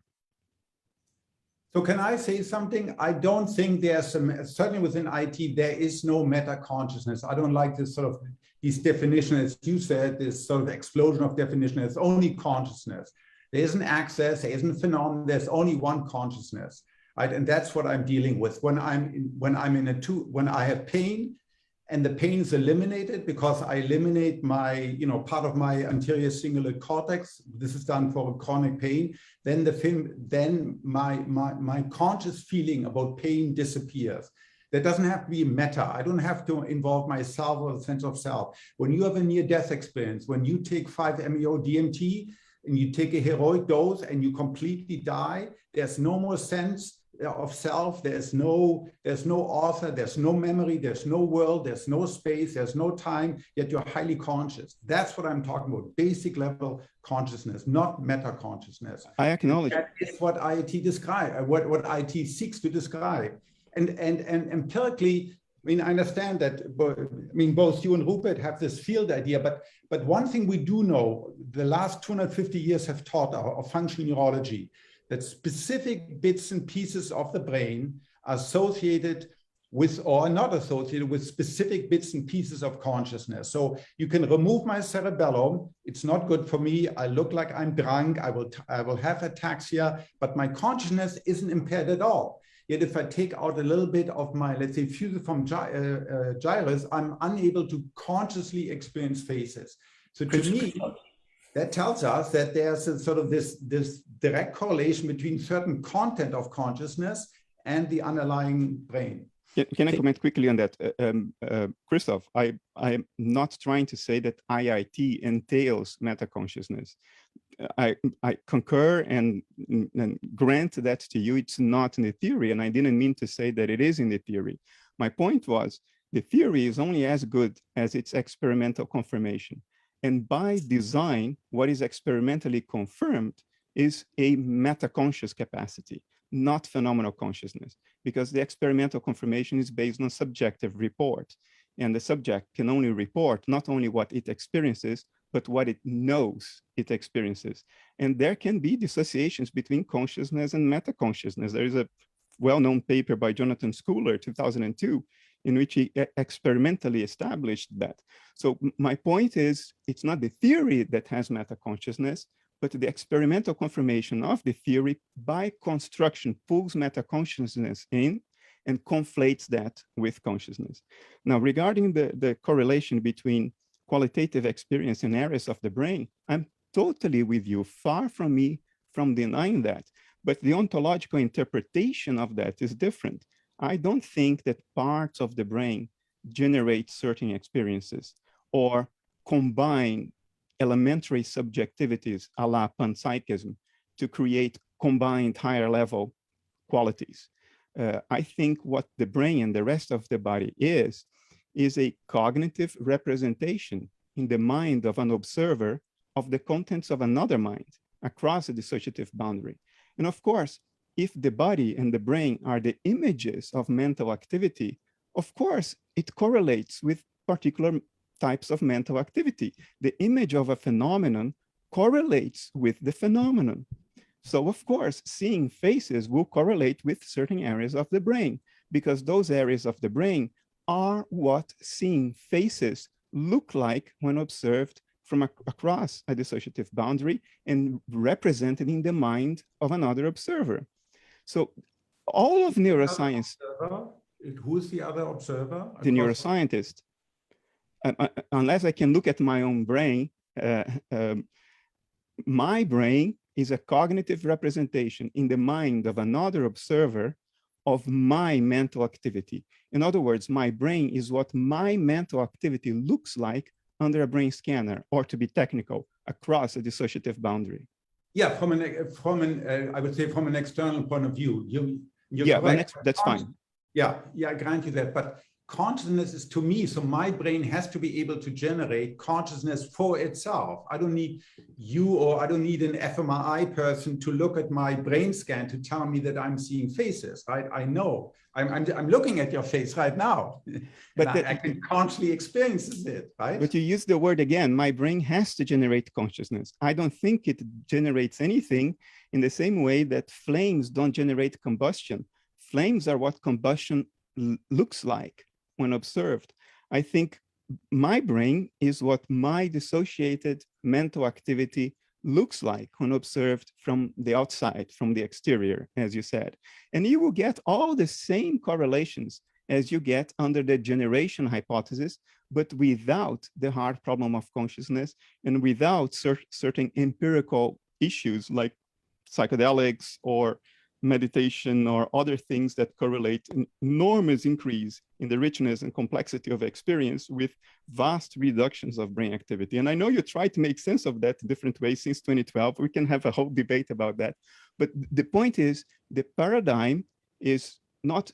So can I say something? I don't think there's certainly within IT, there is no meta consciousness. I don't like this sort of these definitions, as you said, this sort of explosion of definition. It's only consciousness. There isn't access, there isn't phenomenon, there's only one consciousness. Right? And that's what I'm dealing with. When I have pain and the pain is eliminated because I eliminate my, part of my anterior cingulate cortex, this is done for chronic pain, then my conscious feeling about pain disappears. That doesn't have to be meta. I don't have to involve myself or the sense of self. When you have a near-death experience, when you take 5-MeO DMT and you take a heroic dose and you completely die, there's no more sense of self. There's no author, there's no memory, there's no world, there's no space, there's no time, yet you're highly conscious. That's what I'm talking about, basic level consciousness, not meta consciousness. I acknowledge. That is what IT describes, what IT seeks to describe. And empirically, I understand that, both you and Rupert have this field idea, but one thing we do know, the last 250 years have taught our functional neurology, that specific bits and pieces of the brain are associated with or not associated with specific bits and pieces of consciousness. So you can remove my cerebellum. It's not good for me. I look like I'm drunk. I will have ataxia, but my consciousness isn't impaired at all. Yet if I take out a little bit of my, let's say, fusiform gyrus, I'm unable to consciously experience phases. So to me, that tells us that there's a sort of this direct correlation between certain content of consciousness and the underlying brain. Can I comment quickly on that? Christof, I'm not trying to say that IIT entails meta-consciousness. I concur and grant that to you. It's not in the theory, and I didn't mean to say that it is in the theory. My point was, the theory is only as good as its experimental confirmation. And by design, what is experimentally confirmed is a meta-conscious capacity, not phenomenal consciousness, because the experimental confirmation is based on subjective report. And the subject can only report not only what it experiences, but what it knows it experiences. And there can be dissociations between consciousness and meta-consciousness. There is a well-known paper by Jonathan Schooler, 2002, in which he experimentally established that. So my point is, it's not the theory that has meta-consciousness, but the experimental confirmation of the theory by construction pulls meta-consciousness in and conflates that with consciousness. Now, regarding the correlation between qualitative experience and areas of the brain, I'm totally with you, far from me from denying that. But the ontological interpretation of that is different. I don't think that parts of the brain generate certain experiences or combine elementary subjectivities a la panpsychism to create combined higher level qualities. I think what the brain and the rest of the body is a cognitive representation in the mind of an observer of the contents of another mind across a dissociative boundary. And of course, if the body and the brain are the images of mental activity, of course, it correlates with particular types of mental activity. The image of a phenomenon correlates with the phenomenon. So of course, seeing faces will correlate with certain areas of the brain, because those areas of the brain are what seeing faces look like when observed from across a dissociative boundary and represented in the mind of another observer. So all of neuroscience— Who's the other observer? The neuroscientist. Unless I can look at my own brain, my brain is a cognitive representation in the mind of another observer of my mental activity. In other words, my brain is what my mental activity looks like under a brain scanner, or to be technical, across a dissociative boundary. Yeah, I would say from an external point of view. Yeah, that's fine. Yeah, I grant you that. But consciousness is, to me, so my brain has to be able to generate consciousness for itself. I don't need you, or I don't need an fMRI person to look at my brain scan to tell me that I'm seeing faces, right? I know. I'm looking at your face right now, but I can consciously experience it, right? But you use the word again, my brain has to generate consciousness. I don't think it generates anything in the same way that flames don't generate combustion. Flames are what combustion looks like when observed. I think my brain is what my dissociated mental activity looks like when observed from the outside, from the exterior, as you said. And you will get all the same correlations as you get under the generation hypothesis, but without the hard problem of consciousness and without certain empirical issues like psychedelics or meditation or other things that correlate an enormous increase in the richness and complexity of experience with vast reductions of brain activity. And I know you try to make sense of that different ways since 2012. We can have a whole debate about that. But the point is, the paradigm is not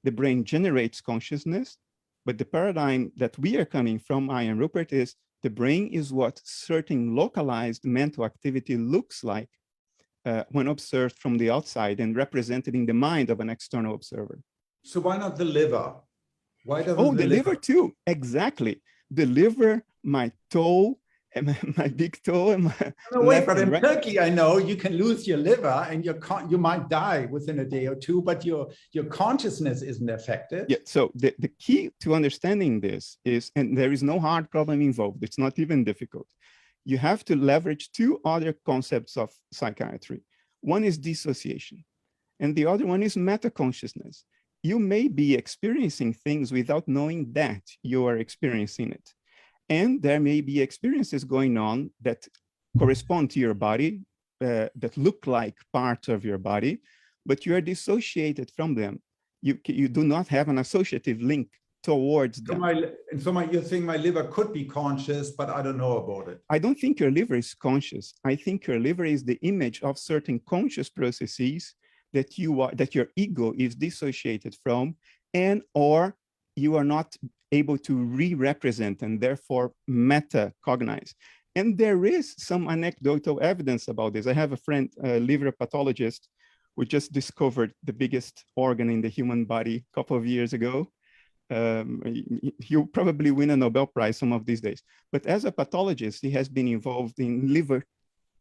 the brain generates consciousness, but the paradigm that we are coming from, I and Rupert, is the brain is what certain localized mental activity looks like when observed from the outside and represented in the mind of an external observer. So why not the liver? Why doesn't the liver too? Exactly. The liver, my toe, and my big toe, and my wait, but in Turkey, I know you can lose your liver and you might die within a day or two, but your consciousness isn't affected. Yeah. So the key to understanding this is, and there is no hard problem involved. It's not even difficult. You have to leverage two other concepts of psychiatry. One is dissociation, and the other one is meta-consciousness. You may be experiencing things without knowing that you are experiencing it. And there may be experiences going on that correspond to your body, that look like parts of your body, but you are dissociated from them. You do not have an associative link towards them. You're saying my liver could be conscious, but I don't know about it. I don't think your liver is conscious. I think your liver is the image of certain conscious processes that your ego is dissociated from, and or you are not able to re-represent and therefore meta-cognize. And there is some anecdotal evidence about this. I have a friend, a liver pathologist, who just discovered the biggest organ in the human body a couple of years ago. He'll probably win a Nobel Prize some of these days. But as a pathologist, he has been involved in liver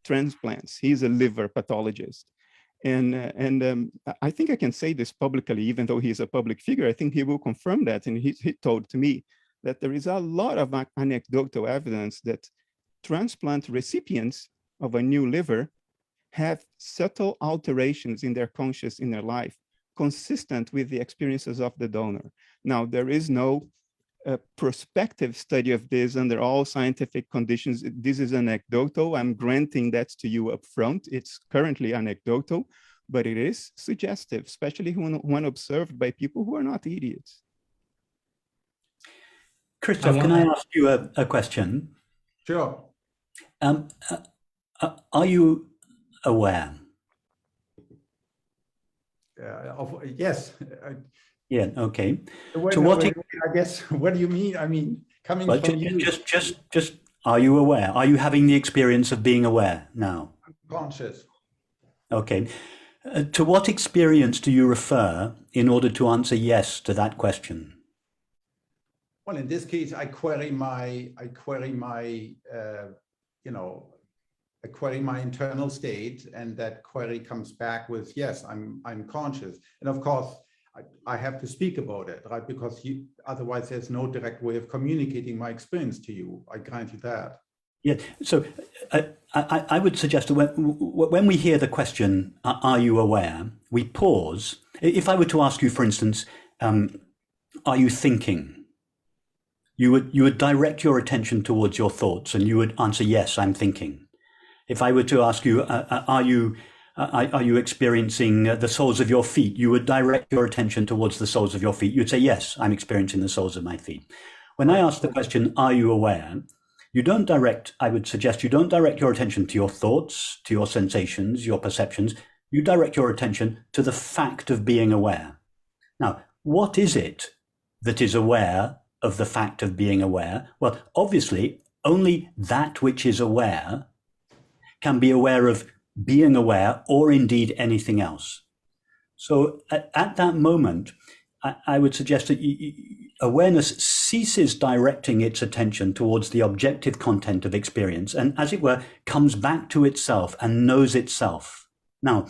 transplants. He's a liver pathologist. And I think I can say this publicly, even though he's a public figure. I think he will confirm that. And he told to me that there is a lot of anecdotal evidence that transplant recipients of a new liver have subtle alterations in their conscious inner life, consistent with the experiences of the donor. Now, there is no prospective study of this under all scientific conditions. This is anecdotal. I'm granting that to you up front. It's currently anecdotal, but it is suggestive, especially when observed by people who are not idiots. Christof, can I ask you a question? Sure. Are you aware? Yes. Yeah. Okay. I guess. What do you mean? I mean, coming from you. Just. Are you aware? Are you having the experience of being aware now? I'm conscious. Okay. To what experience do you refer in order to answer yes to that question? Well, in this case, I query my internal state, and that query comes back with yes, I'm conscious, and of course I have to speak about it, right? Because otherwise there's no direct way of communicating my experience to you. I grant you that. Yeah. So I would suggest that when we hear the question, "Are you aware?" we pause. If I were to ask you, for instance, "Are you thinking?" You would direct your attention towards your thoughts, and you would answer, "Yes, I'm thinking." If I were to ask you, "Are you experiencing the soles of your feet?" you would direct your attention towards the soles of your feet. You'd say, "Yes, I'm experiencing the soles of my feet." When I ask the question, "Are you aware?" I would suggest you don't direct your attention to your thoughts, to your sensations, your perceptions. You direct your attention to the fact of being aware. Now, what is it that is aware of the fact of being aware? Well, obviously, only that which is aware can be aware of being aware, or indeed anything else. So at that moment, I would suggest that awareness ceases directing its attention towards the objective content of experience, and as it were, comes back to itself and knows itself. Now,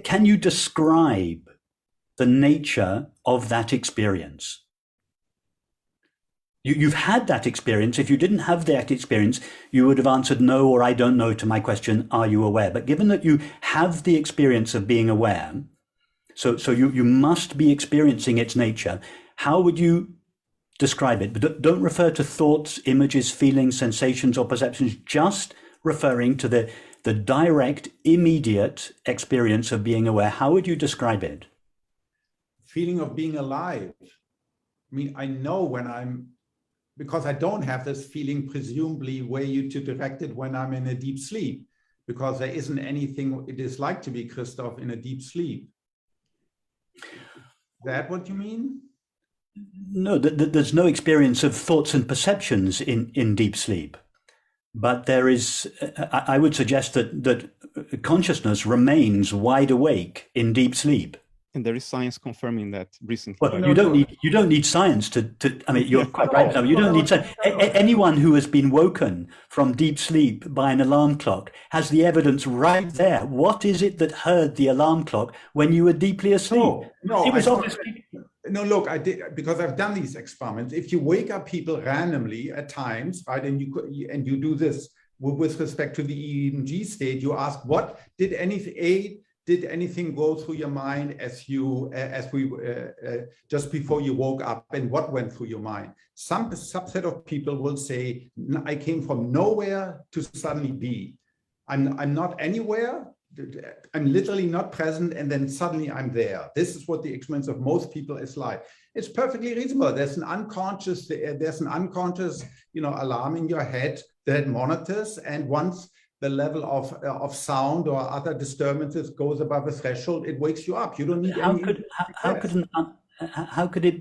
can you describe the nature of that experience? You've had that experience. If you didn't have that experience, you would have answered no or I don't know to my question, "Are you aware?" But given that you have the experience of being aware, so you must be experiencing its nature, how would you describe it? But don't refer to thoughts, images, feelings, sensations, or perceptions, just referring to the direct, immediate experience of being aware. How would you describe it? Feeling of being alive. I mean, I know when because I don't have this feeling, presumably, where you to direct it when I'm in a deep sleep, because there isn't anything it is like to be Christof in a deep sleep. Is that what you mean? No, there's no experience of thoughts and perceptions in deep sleep. But there is, I would suggest that consciousness remains wide awake in deep sleep. And there is science confirming that recently. Well, you don't need science to I mean, you're quite right. No, you don't need science. Anyone who has been woken from deep sleep by an alarm clock has the evidence right there. What is it that heard the alarm clock when you were deeply asleep? No, it was obviously. No, look, I did, because I've done these experiments. If you wake up people randomly at times, right, and you do this with respect to the EEG state, you ask, what did anything go through your mind just before you woke up, and what went through your mind? Some subset of people will say, I came from nowhere to suddenly be. I'm not anywhere. I'm literally not present, and then suddenly I'm there. This is what the experience of most people is like. It's perfectly reasonable. There's an unconscious, alarm in your head that monitors, and once the level of sound or other disturbances goes above a threshold, it wakes you up. You don't need How could it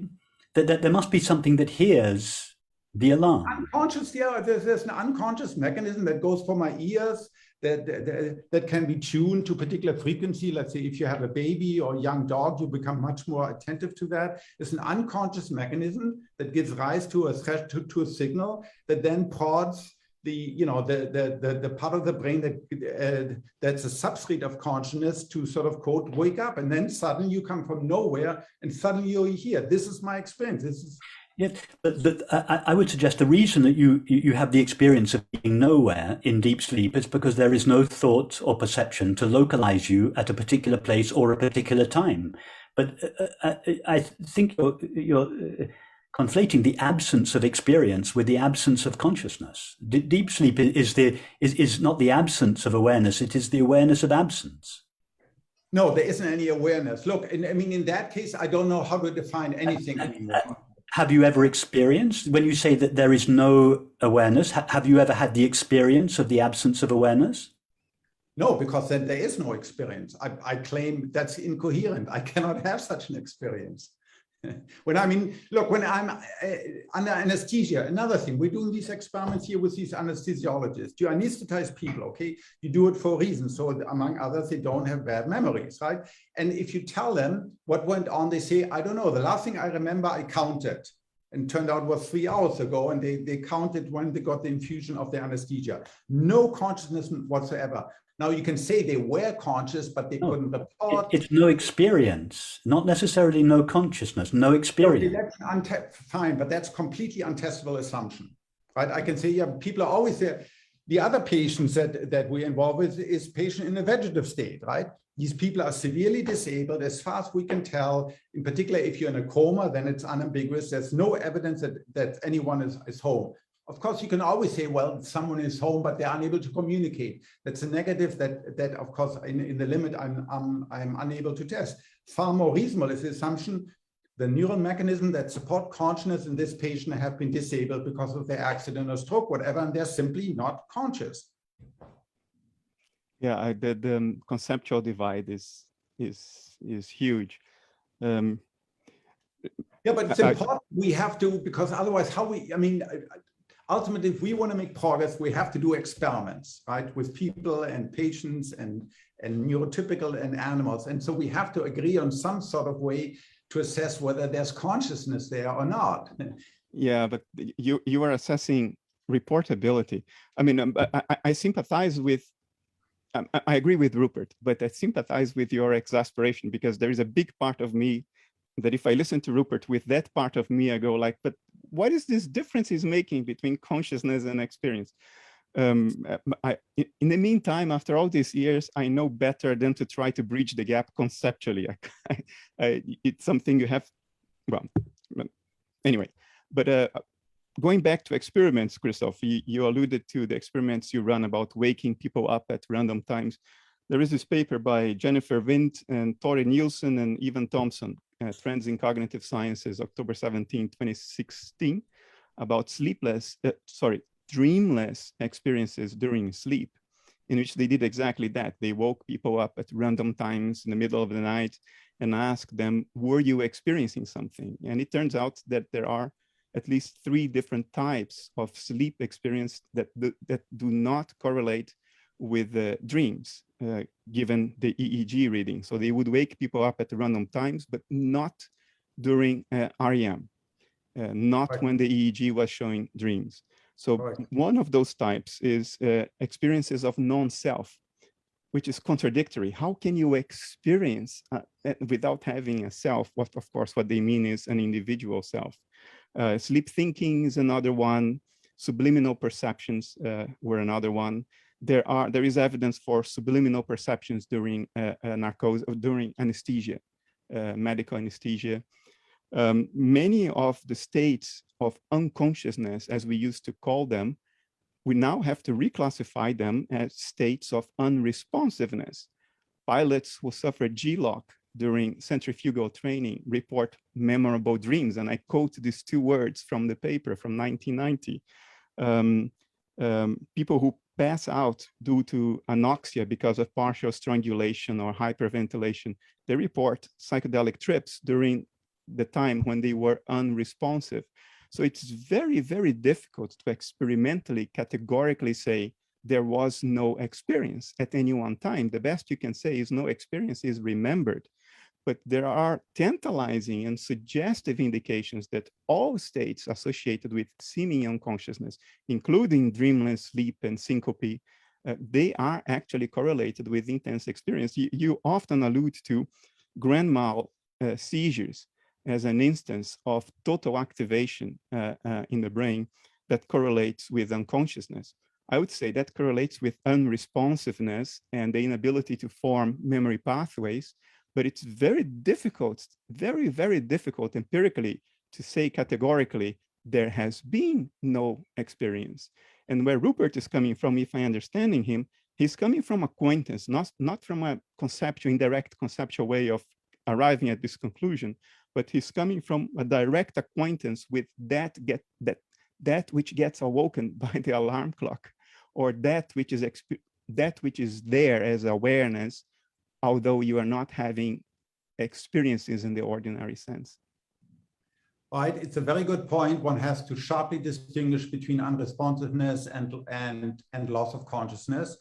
there must be something that hears the alarm. Unconscious, yeah, there's an unconscious mechanism that goes for my ears that can be tuned to particular frequency. Let's say if you have a baby or a young dog, you become much more attentive to that. It's an unconscious mechanism that gives rise to a signal that then prods the part of the brain that's a substrate of consciousness to sort of quote wake up, and then suddenly you come from nowhere and suddenly you're here. This is my experience. This is. Yeah, but I would suggest the reason that you have the experience of being nowhere in deep sleep is because there is no thought or perception to localize you at a particular place or a particular time. But I think you're conflating the absence of experience with the absence of consciousness. Deep sleep is not the absence of awareness; it is the awareness of absence. No, there isn't any awareness. Look, I mean, in that case, I don't know how to define anything anymore. Have you ever experienced, when you say that there is no awareness, have you ever had the experience of the absence of awareness? No, because then there is no experience. I claim that's incoherent. I cannot have such an experience. When I'm under anesthesia, another thing, we're doing these experiments here with these anesthesiologists. You anesthetize people, okay? You do it for a reason. So among others, they don't have bad memories, right? And if you tell them what went on, they say, I don't know. The last thing I remember, I counted. And turned out it was 3 hours ago, and they counted when they got the infusion of the anesthesia. No consciousness whatsoever. Now you can say they were conscious, but they couldn't report. It's no experience, not necessarily no consciousness, no experience. That's fine, but that's completely untestable assumption, right? I can say, yeah, people are always there. The other patients that we involve with is patient in a vegetative state, right? These people are severely disabled as far as we can tell. In particular, if you're in a coma, then it's unambiguous. There's no evidence that anyone is home. Of course, you can always say, well, someone is home, but they're unable to communicate. That's a negative that of course, in the limit, I'm unable to test. Far more reasonable is the assumption the neural mechanism that support consciousness in this patient have been disabled because of their accident or stroke, whatever, and they're simply not conscious. Yeah, the conceptual divide is huge. Yeah, but it's important. We have to, because otherwise, ultimately, if we want to make progress, we have to do experiments, right, with people and patients and neurotypical and animals. And so we have to agree on some sort of way to assess whether there's consciousness there or not. Yeah, but you are assessing reportability. I mean, I sympathize with, I agree with Rupert, but I sympathize with your exasperation, because there is a big part of me that if I listen to Rupert with that part of me, I go like, but what is this difference he's making between consciousness and experience? In the meantime, after all these years, I know better than to try to bridge the gap conceptually. It's something you have, well, anyway, but going back to experiments, Christof, you alluded to the experiments you run about waking people up at random times. There is this paper by Jennifer Vint and Tore Nielsen and Evan Thompson, Trends in Cognitive Sciences, October 17, 2016, about dreamless experiences during sleep, in which they did exactly that. They woke people up at random times in the middle of the night and asked them, were you experiencing something? And it turns out that there are at least 3 different types of sleep experience that do not correlate with dreams, given the EEG reading. So they would wake people up at random times, but not during REM, not right when the EEG was showing dreams. So right, one of those types is experiences of non-self, which is contradictory. How can you experience without having a self? What, of course, what they mean is an individual self. Sleep thinking is another one. Subliminal perceptions were another one. There is evidence for subliminal perceptions during narcosis, during anesthesia, medical anesthesia. Many of the states of unconsciousness, as we used to call them, we now have to reclassify them as states of unresponsiveness. Pilots who suffer G-lock during centrifugal training report memorable dreams. And I quote these 2 words from the paper from 1990. People who pass out due to anoxia because of partial strangulation or hyperventilation, they report psychedelic trips during the time when they were unresponsive. So it's very, very difficult to experimentally, categorically say there was no experience at any one time. The best you can say is no experience is remembered. But there are tantalizing and suggestive indications that all states associated with seeming unconsciousness, including dreamless sleep and syncope, they are actually correlated with intense experience. You often allude to grand mal seizures as an instance of total activation in the brain that correlates with unconsciousness. I would say that correlates with unresponsiveness and the inability to form memory pathways, but it's very difficult, very, very difficult empirically to say categorically there has been no experience. And where Rupert is coming from, if I understanding him, he's coming from acquaintance, not from a conceptual, indirect conceptual way of arriving at this conclusion, but he's coming from a direct acquaintance with that which gets awoken by the alarm clock, or that which is there as awareness, although you are not having experiences in the ordinary sense. Right, it's a very good point. One has to sharply distinguish between unresponsiveness and loss of consciousness.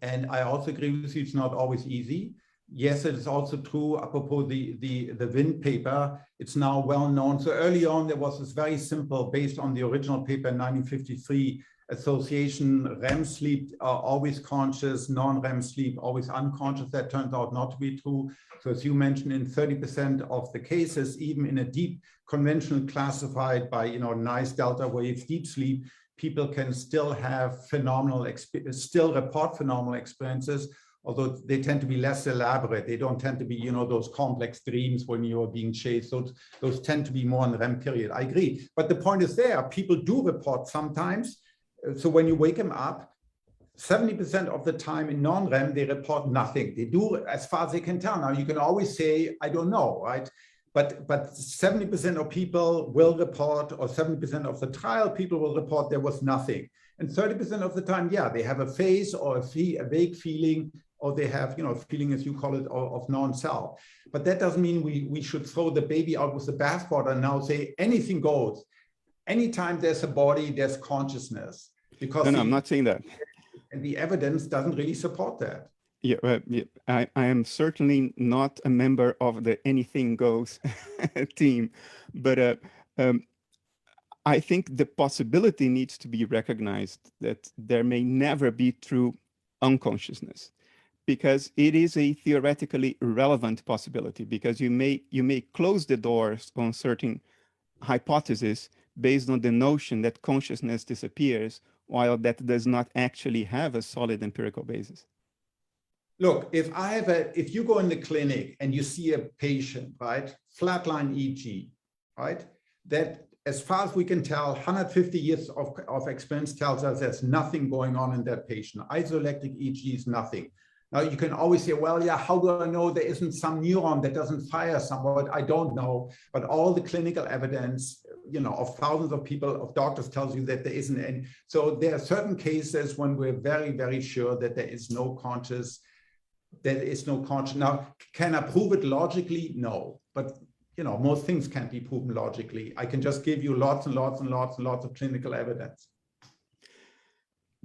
And I also agree with you, it's not always easy. Yes, it is also true, apropos the Wind paper, it's now well known. So early on, there was this very simple, based on the original paper in 1953, association, REM sleep always conscious, non-REM sleep always unconscious. That turns out not to be true. So as you mentioned, in 30% of the cases, even in a deep conventional classified by nice delta waves deep sleep, people can still have still report phenomenal experiences, although they tend to be less elaborate. They don't tend to be those complex dreams when you are being chased. Those tend to be more in the REM period. I agree. But the point is there, people do report sometimes. So when you wake them up, 70% of the time in non-REM, they report nothing. They do as far as they can tell. Now, you can always say, I don't know, right? But 70% of people will report, or 70% of the trial people will report there was nothing. And 30% of the time, yeah, they have a phase or a vague feeling, or they have, feeling, as you call it, of non-self. But that doesn't mean we should throw the baby out with the bathwater and now say anything goes. Anytime there's a body, there's consciousness. Because no, I'm not saying that. And the evidence doesn't really support that. Yeah, I am certainly not a member of the anything goes team, but I think the possibility needs to be recognized that there may never be true unconsciousness, because it is a theoretically relevant possibility, because you may close the doors on certain hypotheses based on the notion that consciousness disappears, while that does not actually have a solid empirical basis. Look, if you go in the clinic and you see a patient, right, flatline EEG, right, that as far as we can tell, 150 years of experience tells us there's nothing going on in that patient. Isoelectric EEG is nothing. Now you can always say, well, yeah, how do I know there isn't some neuron that doesn't fire somewhat? I don't know, but all the clinical evidence, of thousands of people, of doctors tells you that there isn't any. So there are certain cases when we're very, very sure that there is no conscious. Now, can I prove it logically? No, but most things can't be proven logically. I can just give you lots and lots and lots and lots of clinical evidence.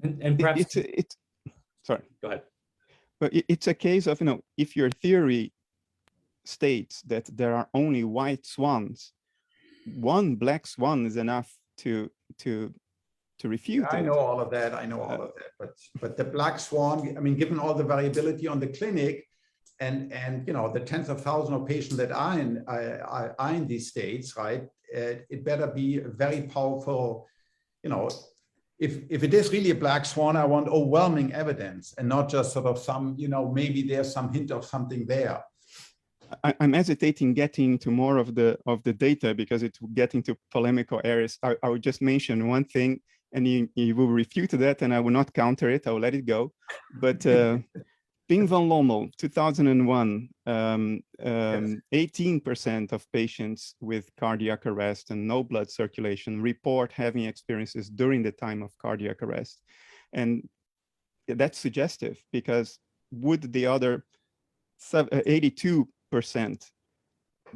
And perhaps sorry. Go ahead. But it's a case of, if your theory states that there are only white swans, one black swan is enough to refute it. I know all of that. But the black swan, I mean, given all the variability on the clinic and the tens of thousands of patients that are in these states, right? It better be very powerful, If it is really a black swan, I want overwhelming evidence and not just sort of some, maybe there's some hint of something there. I'm hesitating getting to more of the data because it will get into polemical areas. I would just mention one thing, and you will refute that, and I will not counter it. I will let it go. But Ping van Lommel, 2001, 18% of patients with cardiac arrest and no blood circulation report having experiences during the time of cardiac arrest. And that's suggestive, because would the other 82%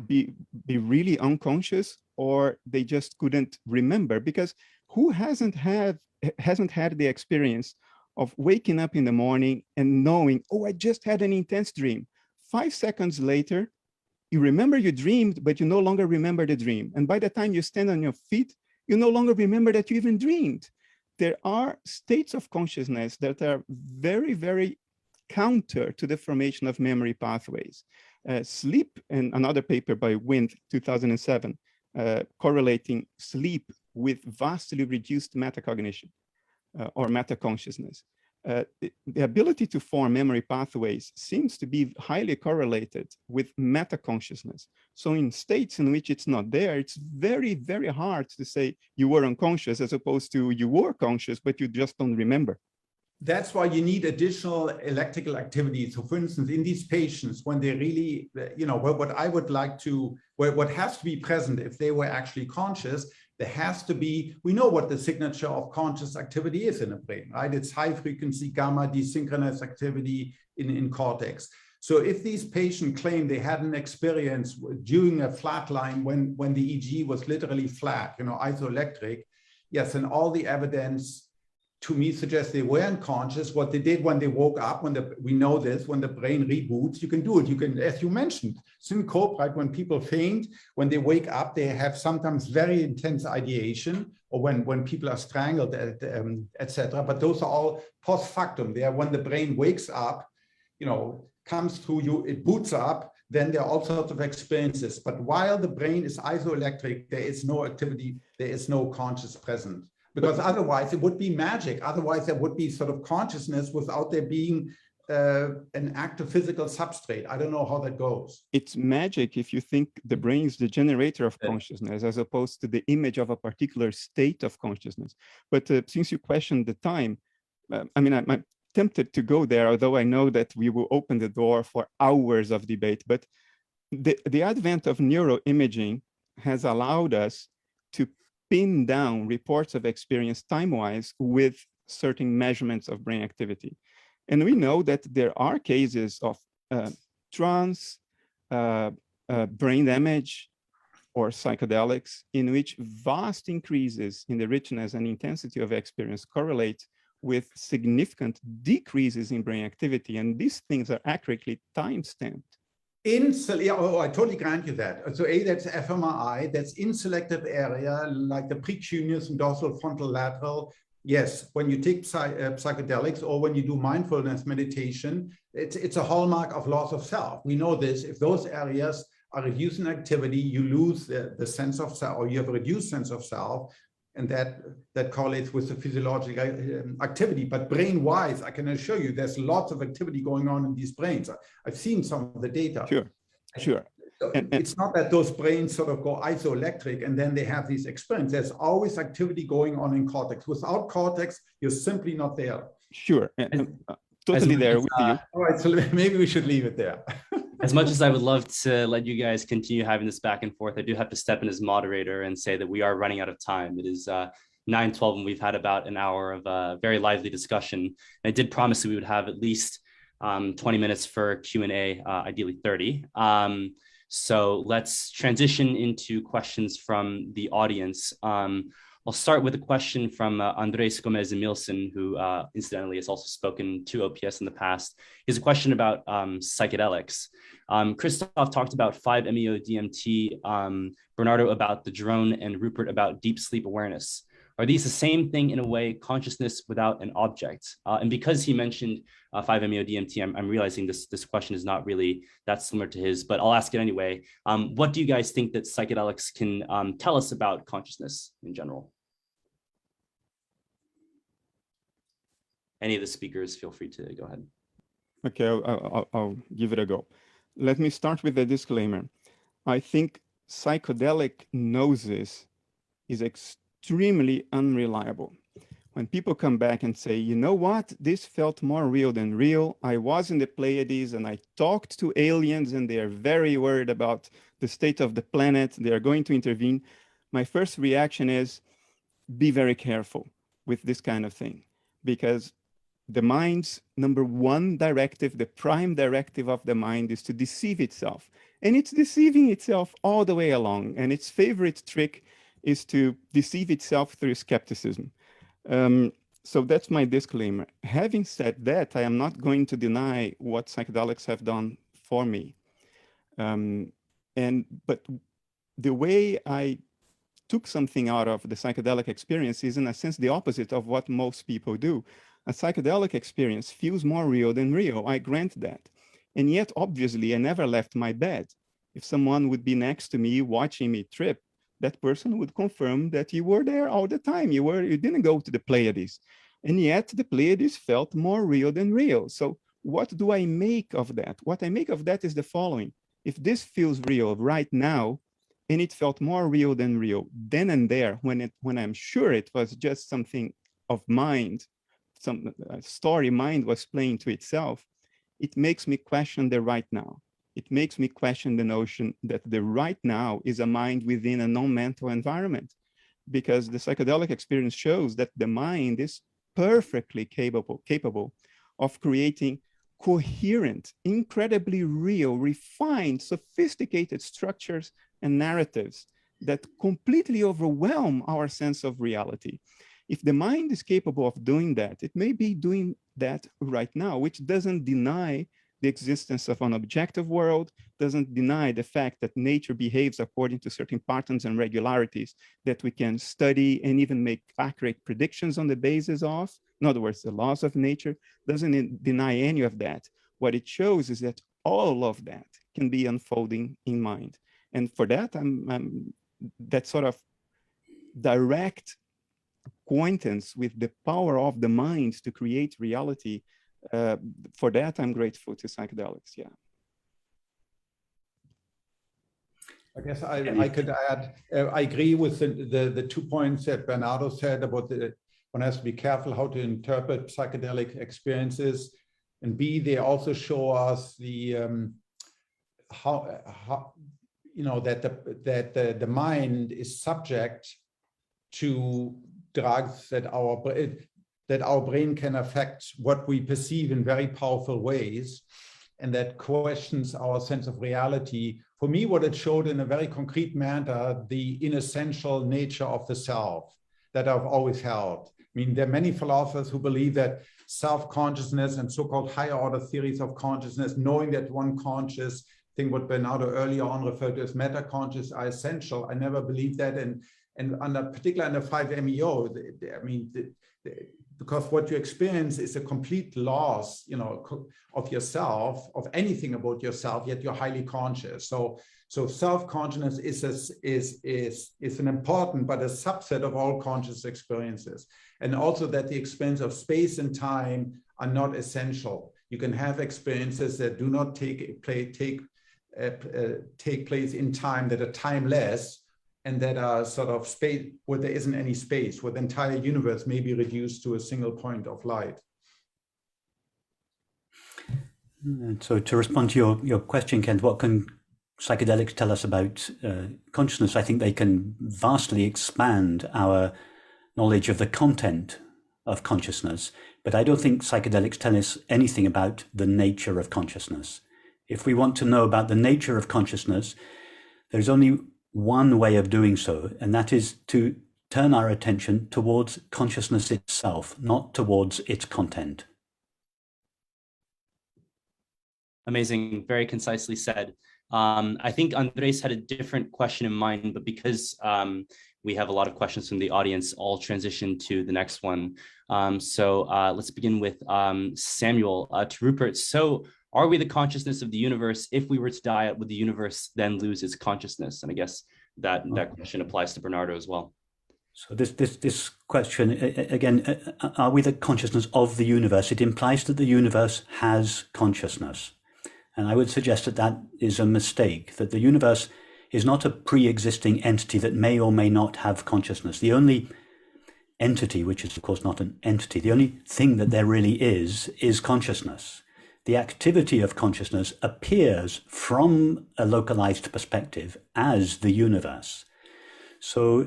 be really unconscious, or they just couldn't remember. Because who hasn't had the experience of waking up in the morning and knowing, oh, I just had an intense dream. 5 seconds later, you remember you dreamed, but you no longer remember the dream. And by the time you stand on your feet, you no longer remember that you even dreamed. There are states of consciousness that are very, very counter to the formation of memory pathways. Sleep, and another paper by Wind, 2007, correlating sleep with vastly reduced metacognition or metaconsciousness. The ability to form memory pathways seems to be highly correlated with metaconsciousness. So in states in which it's not there, it's very, very hard to say you were unconscious as opposed to you were conscious, but you just don't remember. That's why you need additional electrical activity. So for instance, in these patients, when they really, what I would like to, what has to be present if they were actually conscious, there has to be, we know what the signature of conscious activity is in the brain, right? It's high frequency gamma desynchronous activity in cortex. So if these patients claim they had an experience during a flat line when the EEG was literally flat, isoelectric, yes, and all the evidence to me suggests they weren't conscious. What they did when they woke up, we know this, when the brain reboots, you can do it. You can, as you mentioned, syncope, right? When people faint, when they wake up, they have sometimes very intense ideation, or when people are strangled, etc. But those are all post factum. They are when the brain wakes up, comes through you, it boots up, then there are all sorts of experiences. But while the brain is isoelectric, there is no activity, there is no conscious present. Because otherwise it would be magic. Otherwise there would be sort of consciousness without there being an active physical substrate. I don't know how that goes. It's magic if you think the brain is the generator of consciousness as opposed to the image of a particular state of consciousness. But since you questioned the time, I'm tempted to go there, although I know that we will open the door for hours of debate. But the advent of neuroimaging has allowed us to pin down reports of experience time-wise with certain measurements of brain activity. And we know that there are cases of trance, brain damage, or psychedelics in which vast increases in the richness and intensity of experience correlate with significant decreases in brain activity. And these things are accurately time-stamped. I totally grant you that. So that's fMRI, that's in selected area, like the precuneus and dorsal frontal lateral. Yes, when you take psychedelics or when you do mindfulness meditation, it's a hallmark of loss of self. We know this. If those areas are reduced in activity, you lose the sense of self, or you have a reduced sense of self, and that correlates with the physiological activity. But brain-wise, I can assure you there's lots of activity going on in these brains. I've seen some of the data. Sure. It's not that those brains sort of go isoelectric and then they have these experiences. There's always activity going on in cortex. Without cortex, you're simply not there. Sure. Totally there with you. All right, so maybe we should leave it there. As much as I would love to let you guys continue having this back and forth, I do have to step in as moderator and say that we are running out of time. It is 9:12 and we've had about an hour of very lively discussion. And I did promise that we would have at least 20 minutes for Q&A, ideally 30. So let's transition into questions from the audience. I'll start with a question from Andres Gomez Emilson, who incidentally has also spoken to OPS in the past. He has a question about psychedelics. Christof talked about 5-MeO-DMT, Bernardo about the drone, and Rupert about deep sleep awareness. Are these the same thing in a way, consciousness without an object? And because he mentioned 5-MeO-DMT, I'm realizing this question is not really that similar to his, but I'll ask it anyway. What do you guys think that psychedelics can tell us about consciousness in general? Any of the speakers, feel free to go ahead. Okay, I'll give it a go. Let me start with a disclaimer. I think psychedelic gnosis is extremely unreliable. When people come back and say, you know what, this felt more real than real. I was in the Pleiades and I talked to aliens and they are very worried about the state of the planet. They are going to intervene. My first reaction is, be very careful with this kind of thing, because the mind's number one directive, the prime directive of the mind, is to deceive itself. And it's deceiving itself all the way along. And its favorite trick is to deceive itself through skepticism. So that's my disclaimer. Having said that, I am not going to deny what psychedelics have done for me. But the way I took something out of the psychedelic experience is in a sense the opposite of what most people do. A psychedelic experience feels more real than real, I grant that. And yet, obviously, I never left my bed. If someone would be next to me watching me trip, that person would confirm that you were there all the time. You didn't go to the Pleiades. And yet the Pleiades felt more real than real. So what do I make of that? What I make of that is the following. If this feels real right now, and it felt more real than real then and there, when I'm sure it was just something of mind, some story mind was playing to itself, it makes me question the right now. It makes me question the notion that the right now is a mind within a non-mental environment, because the psychedelic experience shows that the mind is perfectly capable of creating coherent, incredibly real, refined, sophisticated structures and narratives that completely overwhelm our sense of reality. If the mind is capable of doing that, it may be doing that right now, which doesn't deny the existence of an objective world, doesn't deny the fact that nature behaves according to certain patterns and regularities that we can study and even make accurate predictions on the basis of. In other words, the laws of nature doesn't deny any of that. What it shows is that all of that can be unfolding in mind. And for that, that sort of direct acquaintance with the power of the mind to create reality, for that, I'm grateful to psychedelics, yeah. I guess I could add, I agree with the 2 points that Bernardo said about one has to be careful how to interpret psychedelic experiences. And B, they also show us the how that the mind is subject to drugs that our brain can affect what we perceive in very powerful ways, and that questions our sense of reality. For me, what it showed in a very concrete manner, the inessential nature of the self that I've always held. I mean, there are many philosophers who believe that self-consciousness and so-called higher order theories of consciousness, knowing that one conscious thing, what Bernardo earlier on referred to as meta-conscious, are essential. I never believed that. And particularly under 5-MeO, I mean, because what you experience is a complete loss, of yourself, of anything about yourself, yet you're highly conscious. So self-consciousness is an important, but a subset of all conscious experiences. And also that the experience of space and time are not essential. You can have experiences that do not take place in time, that are timeless, and that are sort of space where there isn't any space, where the entire universe may be reduced to a single point of light. So to respond to your question, Kent, what can psychedelics tell us about consciousness? I think they can vastly expand our knowledge of the content of consciousness, but I don't think psychedelics tell us anything about the nature of consciousness. If we want to know about the nature of consciousness, there's only one way of doing so, and that is to turn our attention towards consciousness itself, not towards its content. Amazing, very concisely said. I think Andres had a different question in mind, but because we have a lot of questions from the audience, I'll transition to the next one. So let's begin with Samuel to Rupert. So are we the consciousness of the universe? If we were to die, would the universe then lose its consciousness? And I guess that question applies to Bernardo as well. So this question, again, are we the consciousness of the universe? It implies that the universe has consciousness. And I would suggest that that is a mistake, that the universe is not a pre-existing entity that may or may not have consciousness. The only entity, which is of course not an entity, the only thing that there really is consciousness. The activity of consciousness appears from a localized perspective as the universe. So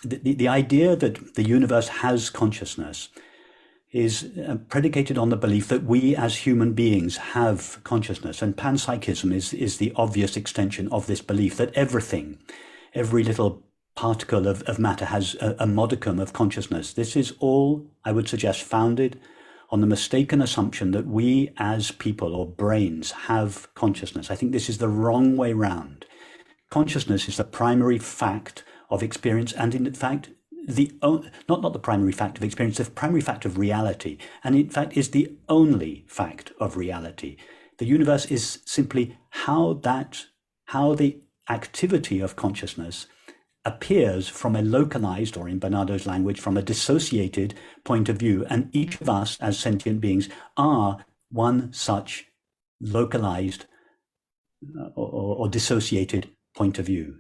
the idea that the universe has consciousness is predicated on the belief that we as human beings have consciousness. And panpsychism is the obvious extension of this belief that everything, every little particle of matter has a modicum of consciousness. This is all, I would suggest, founded on the mistaken assumption that we as people or brains have consciousness. I think this is the wrong way round. Consciousness is the primary fact of experience, and in fact, not the primary fact of experience, the primary fact of reality, and in fact is the only fact of reality. The universe is simply how the activity of consciousness appears from a localized, or in Bernardo's language, from a dissociated point of view. And each of us as sentient beings are one such localized or dissociated point of view.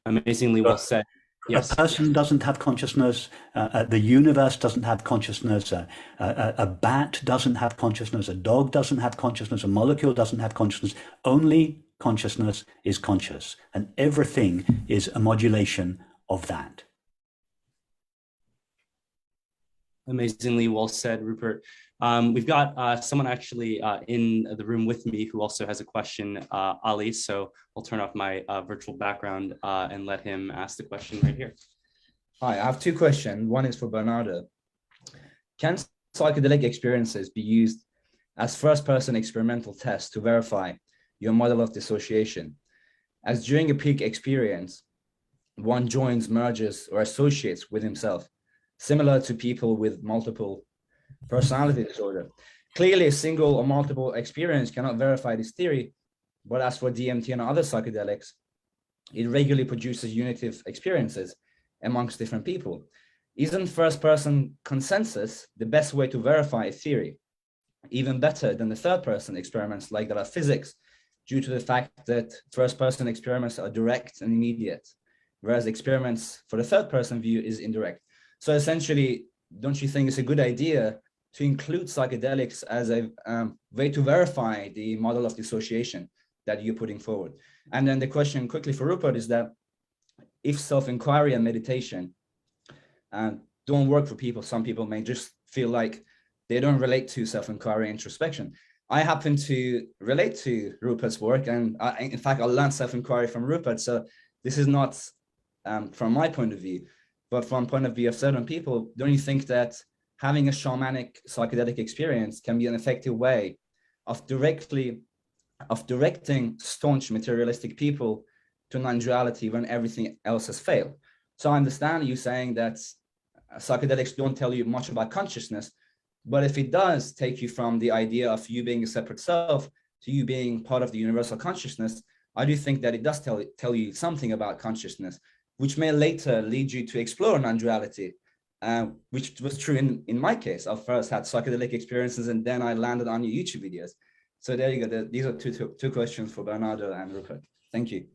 Amazingly well said. Yes. A person doesn't have consciousness. The universe doesn't have consciousness. A bat doesn't have consciousness. A dog doesn't have consciousness. A molecule doesn't have consciousness. Only consciousness is conscious, and everything is a modulation of that. Amazingly well said, Rupert. We've got someone actually in the room with me who also has a question, Ali. So I'll turn off my virtual background and let him ask the question right here. Hi, I have two questions. One is for Bernardo. Can psychedelic experiences be used as first-person experimental tests to verify your model of dissociation? As during a peak experience, one joins, merges, or associates with himself, similar to people with multiple personality disorder. Clearly, a single or multiple experience cannot verify this theory, but as for DMT and other psychedelics, it regularly produces unitive experiences amongst different people. Isn't first-person consensus the best way to verify a theory? Even better than the third-person experiments like that of physics, due to the fact that first-person experiments are direct and immediate, whereas experiments for the third-person view is indirect. So essentially, don't you think it's a good idea to include psychedelics as a way to verify the model of dissociation that you're putting forward? And then the question quickly for Rupert is that if self-inquiry and meditation don't work for people, some people may just feel like they don't relate to self-inquiry introspection. I happen to relate to Rupert's work, and in fact, I learned self-inquiry from Rupert. So this is not from my point of view, but from point of view of certain people. Don't you think that having a shamanic psychedelic experience can be an effective way of directing staunch materialistic people to non-duality when everything else has failed? So I understand you saying that psychedelics don't tell you much about consciousness, but if it does take you from the idea of you being a separate self to you being part of the universal consciousness, I do think that it does tell you something about consciousness, which may later lead you to explore non-duality, which was true in my case. I first had psychedelic experiences and then I landed on your YouTube videos. So there you go. These are two questions for Bernardo and Rupert. Thank you.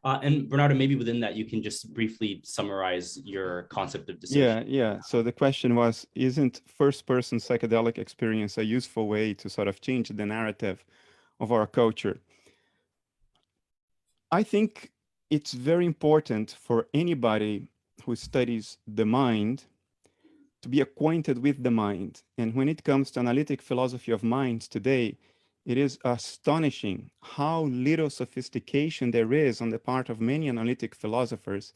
And Bernardo, maybe within that, you can just briefly summarize your concept of dissociation. Yeah. So the question was, isn't first-person psychedelic experience a useful way to sort of change the narrative of our culture? I think it's very important for anybody who studies the mind to be acquainted with the mind. And when it comes to analytic philosophy of mind today, it is astonishing how little sophistication there is on the part of many analytic philosophers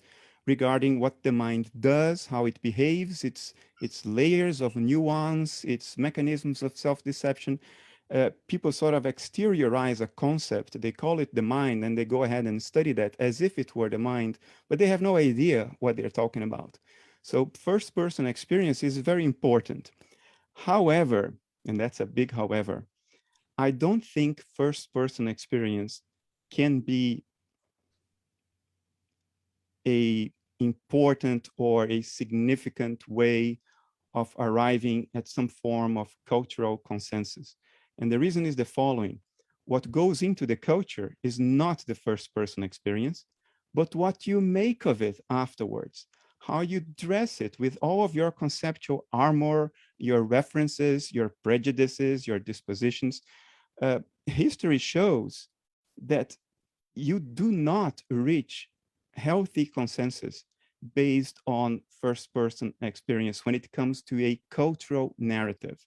regarding what the mind does, how it behaves, its layers of nuance, its mechanisms of self-deception. People sort of exteriorize a concept, they call it the mind, and they go ahead and study that as if it were the mind, but they have no idea what they're talking about. So first-person experience is very important. However, and that's a big however, I don't think first-person experience can be an important or a significant way of arriving at some form of cultural consensus. And the reason is the following. What goes into the culture is not the first-person experience, but what you make of it afterwards, how you dress it with all of your conceptual armor, your references, your prejudices, your dispositions. History shows that you do not reach healthy consensus based on first-person experience when it comes to a cultural narrative.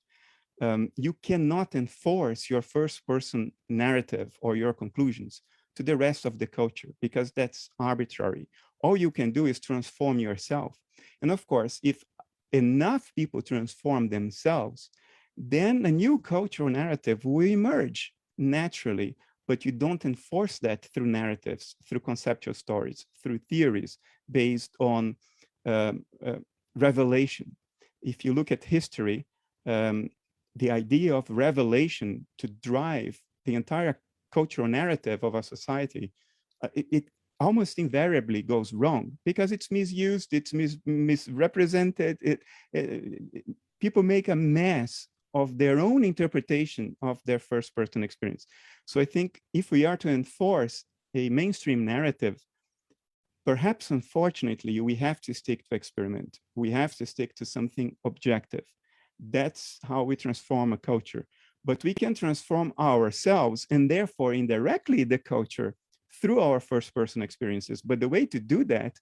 You cannot enforce your first-person narrative or your conclusions to the rest of the culture, because that's arbitrary. All you can do is transform yourself. And of course, if enough people transform themselves, then a new cultural narrative will emerge naturally, but you don't enforce that through narratives, through conceptual stories, through theories based on revelation. If you look at history, the idea of revelation to drive the entire cultural narrative of a society, it almost invariably goes wrong because it's misused, it's misrepresented. People make a mess of their own interpretation of their first-person experience. So I think if we are to enforce a mainstream narrative, perhaps unfortunately, we have to stick to experiment. We have to stick to something objective. That's how we transform a culture. But we can transform ourselves and therefore indirectly the culture through our first-person experiences. But the way to do that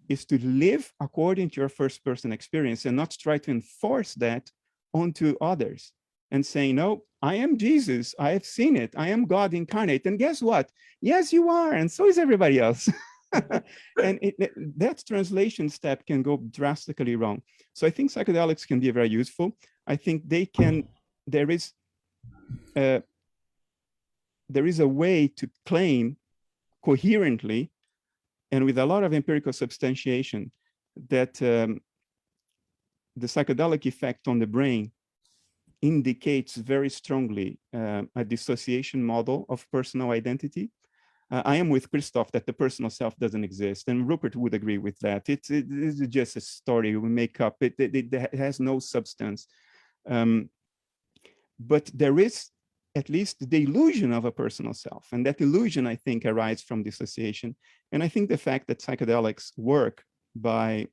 is to live according to your first-person experience and not try to enforce that onto others and saying, no, I am Jesus, I have seen it, I am God incarnate. And guess what? Yes, you are, and so is everybody else. And that translation step can go drastically wrong. So I think psychedelics can be very useful. I think they can, there is a way to claim coherently and with a lot of empirical substantiation that the psychedelic effect on the brain indicates very strongly a dissociation model of personal identity. I am with Christof that the personal self doesn't exist, and Rupert would agree with that. It's just a story we make up. It has no substance. But there is at least the illusion of a personal self, and that illusion, I think, arises from dissociation. And I think the fact that psychedelics work by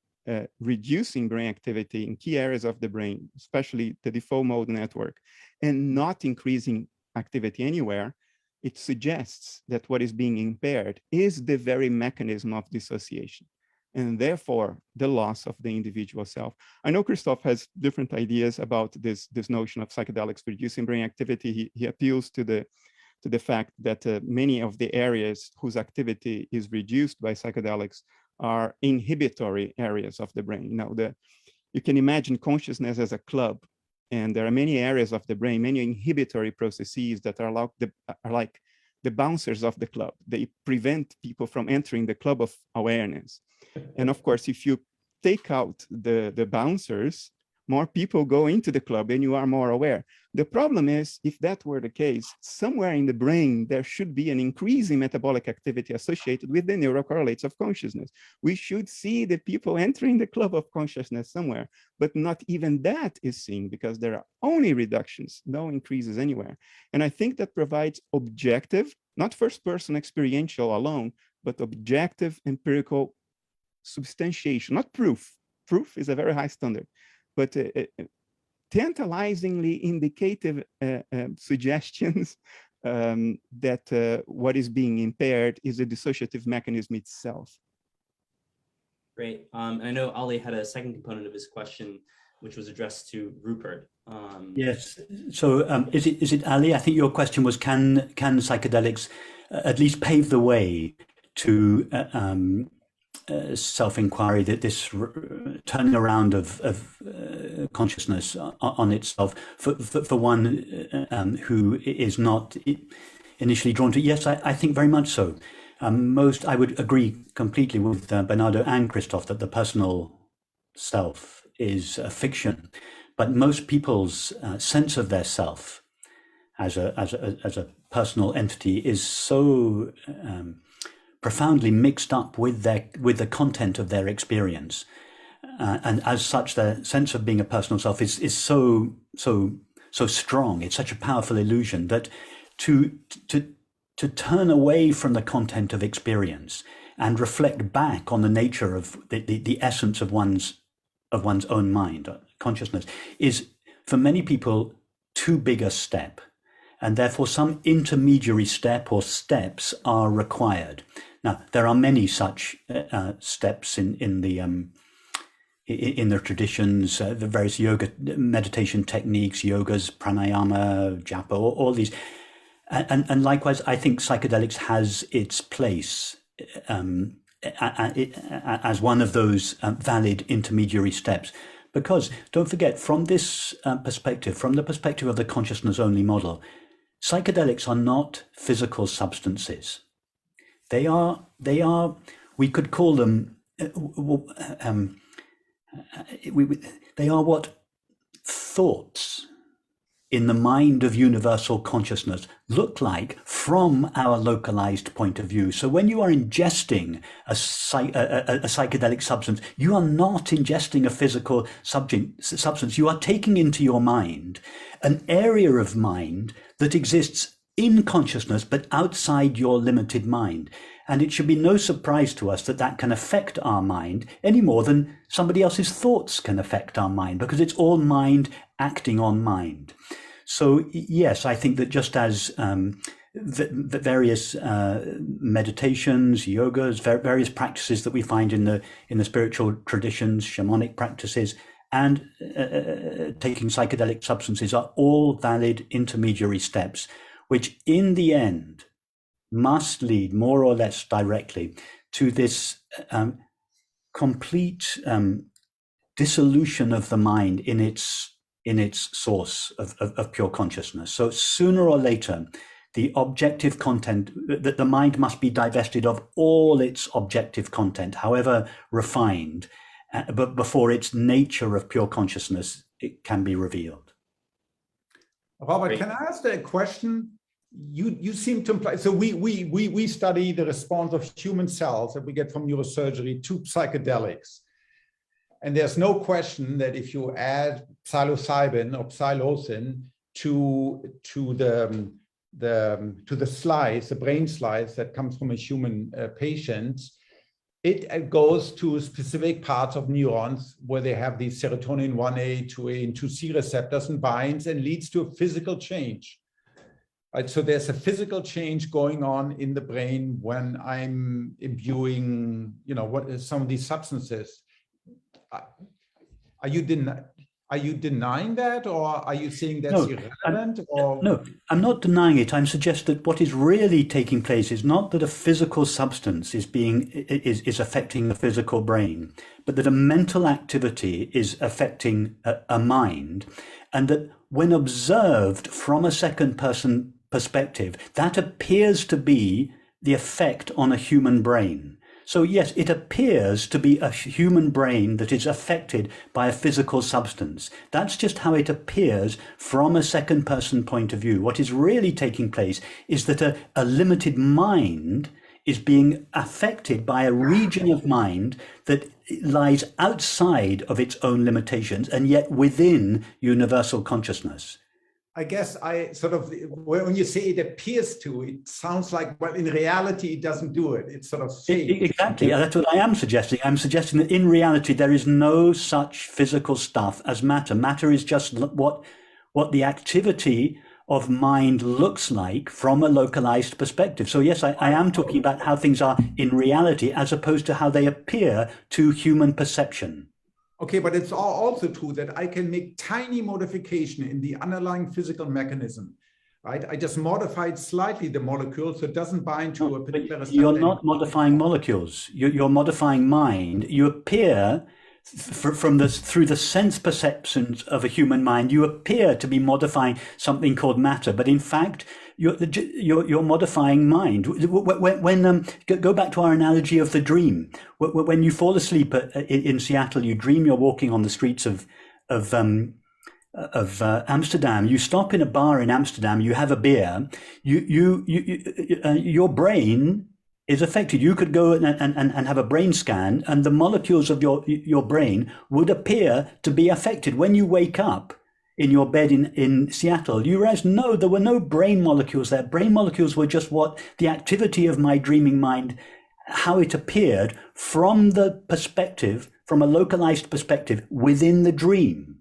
reducing brain activity in key areas of the brain, especially the default mode network, and not increasing activity anywhere, it suggests that what is being impaired is the very mechanism of dissociation, and therefore the loss of the individual self. I know Christof has different ideas about this notion of psychedelics reducing brain activity. He appeals to the fact that many of the areas whose activity is reduced by psychedelics are inhibitory areas of the brain. You can imagine consciousness as a club, and there are many areas of the brain, many inhibitory processes that are like the bouncers of the club. They prevent people from entering the club of awareness. And of course, if you take out the bouncers, more people go into the club and you are more aware. The problem is, if that were the case, somewhere in the brain, there should be an increase in metabolic activity associated with the neurocorrelates of consciousness. We should see the people entering the club of consciousness somewhere, but not even that is seen because there are only reductions, no increases anywhere. And I think that provides objective, not first-person experiential alone, but objective empirical substantiation, not proof. Proof is a very high standard, but tantalizingly indicative suggestions that what is being impaired is a dissociative mechanism itself. Great. I know Ali had a second component of his question, which was addressed to Rupert. Yes. So is it Ali? I think your question was, can psychedelics at least pave the way to self-inquiry, that this turning around of consciousness on itself for one who is not initially drawn to? Yes, I think very much so. I would agree completely with Bernardo and Christof that the personal self is a fiction, but most people's sense of their self as a personal entity is so profoundly mixed up with the content of their experience, and as such, their sense of being a personal self is so strong. It's such a powerful illusion that to turn away from the content of experience and reflect back on the nature of the essence of one's own mind, consciousness, is for many people too big a step, and therefore some intermediary step or steps are required. Now, there are many such steps in the traditions, the various yoga meditation techniques, yogas, pranayama, japa, all these. And likewise, I think psychedelics has its place as one of those valid intermediary steps. Because don't forget, from this perspective, from the perspective of the consciousness-only model, psychedelics are not physical substances. They are. We could call them. They are what thoughts in the mind of universal consciousness look like from our localized point of view. So when you are ingesting a psychedelic substance, you are not ingesting a physical substance. You are taking into your mind an area of mind that exists in consciousness, but outside your limited mind. And it should be no surprise to us that that can affect our mind any more than somebody else's thoughts can affect our mind, because it's all mind acting on mind. So yes, I think that just as the various meditations, yogas, various practices that we find in the spiritual traditions, shamanic practices, and taking psychedelic substances are all valid intermediary steps, which in the end must lead more or less directly to this complete dissolution of the mind in its source of pure consciousness. So sooner or later, the objective content, that the mind must be divested of all its objective content, however refined, but before its nature of pure consciousness, it can be revealed. Robert, can I ask a question? You seem to imply, so we study the response of human cells that we get from neurosurgery to psychedelics. And there's no question that if you add psilocybin or psilocin to the slice, the brain slice that comes from a human patient, it goes to specific parts of neurons where they have these serotonin 1A, 2A, and 2C receptors and binds and leads to a physical change. Right, so there's a physical change going on in the brain when I'm imbuing, some of these substances. Are you denying that, or are you saying that's irrelevant? No, I'm not denying it. I'm suggesting that what is really taking place is not that a physical substance is affecting the physical brain, but that a mental activity is affecting a mind, and that when observed from a second person perspective, that appears to be the effect on a human brain. So yes, it appears to be a human brain that is affected by a physical substance. That's just how it appears from a second person point of view. What is really taking place is that a limited mind is being affected by a region of mind that lies outside of its own limitations and yet within universal consciousness. I guess when you say it appears to, it sounds like, well, in reality, it doesn't do it. It's sort of fake. Exactly. That's what I am suggesting. I'm suggesting that in reality, there is no such physical stuff as matter. Matter is just what the activity of mind looks like from a localized perspective. So yes, I am talking about how things are in reality as opposed to how they appear to human perception. Okay, but it's also true that I can make tiny modification in the underlying physical mechanism, right? I just modified slightly the molecule so it doesn't bind to a particular. You're not modifying molecules. You're modifying mind. You appear through the sense perceptions of a human mind, you appear to be modifying something called matter, but in fact, you're modifying mind. When go back to our analogy of the dream. When you fall asleep in Seattle, you dream you're walking on the streets of Amsterdam. You stop in a bar in Amsterdam. You have a beer. Your brain is affected. You could go and have a brain scan, and the molecules of your brain would appear to be affected. When you wake up in your bed in Seattle, you realize, no, there were no brain molecules there. Brain molecules were just what the activity of my dreaming mind, how it appeared from the perspective, from a localized perspective within the dream.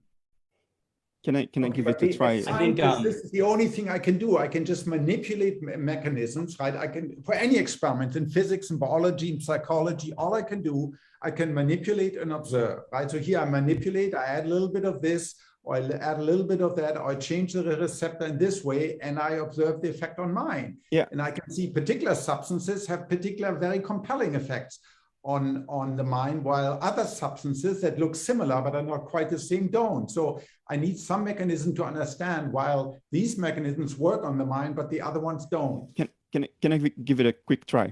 Can I give it a try? I think this is the only thing I can do. I can just manipulate mechanisms, right? I can, for any experiment in physics and biology and psychology, all I can do, I can manipulate and observe, right? So here I manipulate, I add a little bit of this, or I add a little bit of that, or I change the receptor in this way, and I observe the effect on mine. Yeah. And I can see particular substances have particular very compelling effects on the mind, while other substances that look similar but are not quite the same don't. So I need some mechanism to understand while these mechanisms work on the mind, but the other ones don't. Can I give it a quick try?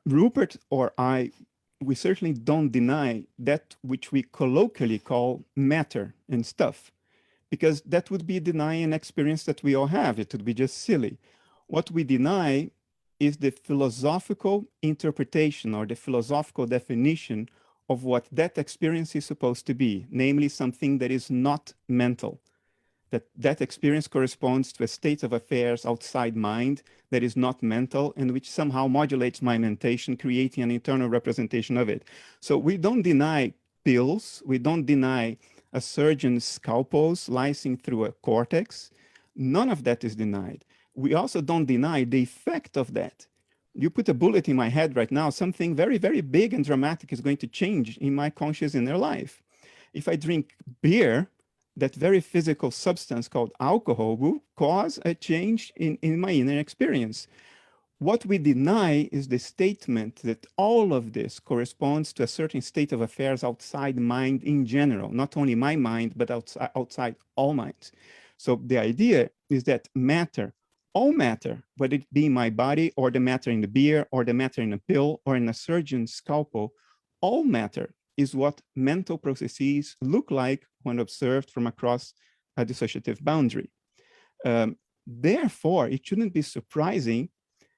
Rupert or I, we certainly don't deny that which we colloquially call matter and stuff, because that would be denying an experience that we all have. It would be just silly. What we deny is the philosophical interpretation or the philosophical definition of what that experience is supposed to be, namely something that is not mental. That experience corresponds to a state of affairs outside mind that is not mental and which somehow modulates my mentation, creating an internal representation of it. So we don't deny pills, we don't deny a surgeon's scalpel slicing through a cortex. None of that is denied. We also don't deny the effect of that. You put a bullet in my head right now, something very, very big and dramatic is going to change in my conscious inner life. If I drink beer, that very physical substance called alcohol will cause a change in my inner experience. What we deny is the statement that all of this corresponds to a certain state of affairs outside mind in general, not only my mind, but outside all minds. So the idea is that matter, all matter, whether it be my body or the matter in the beer or the matter in a pill or in a surgeon's scalpel, all matter is what mental processes look like when observed from across a dissociative boundary. Therefore, it shouldn't be surprising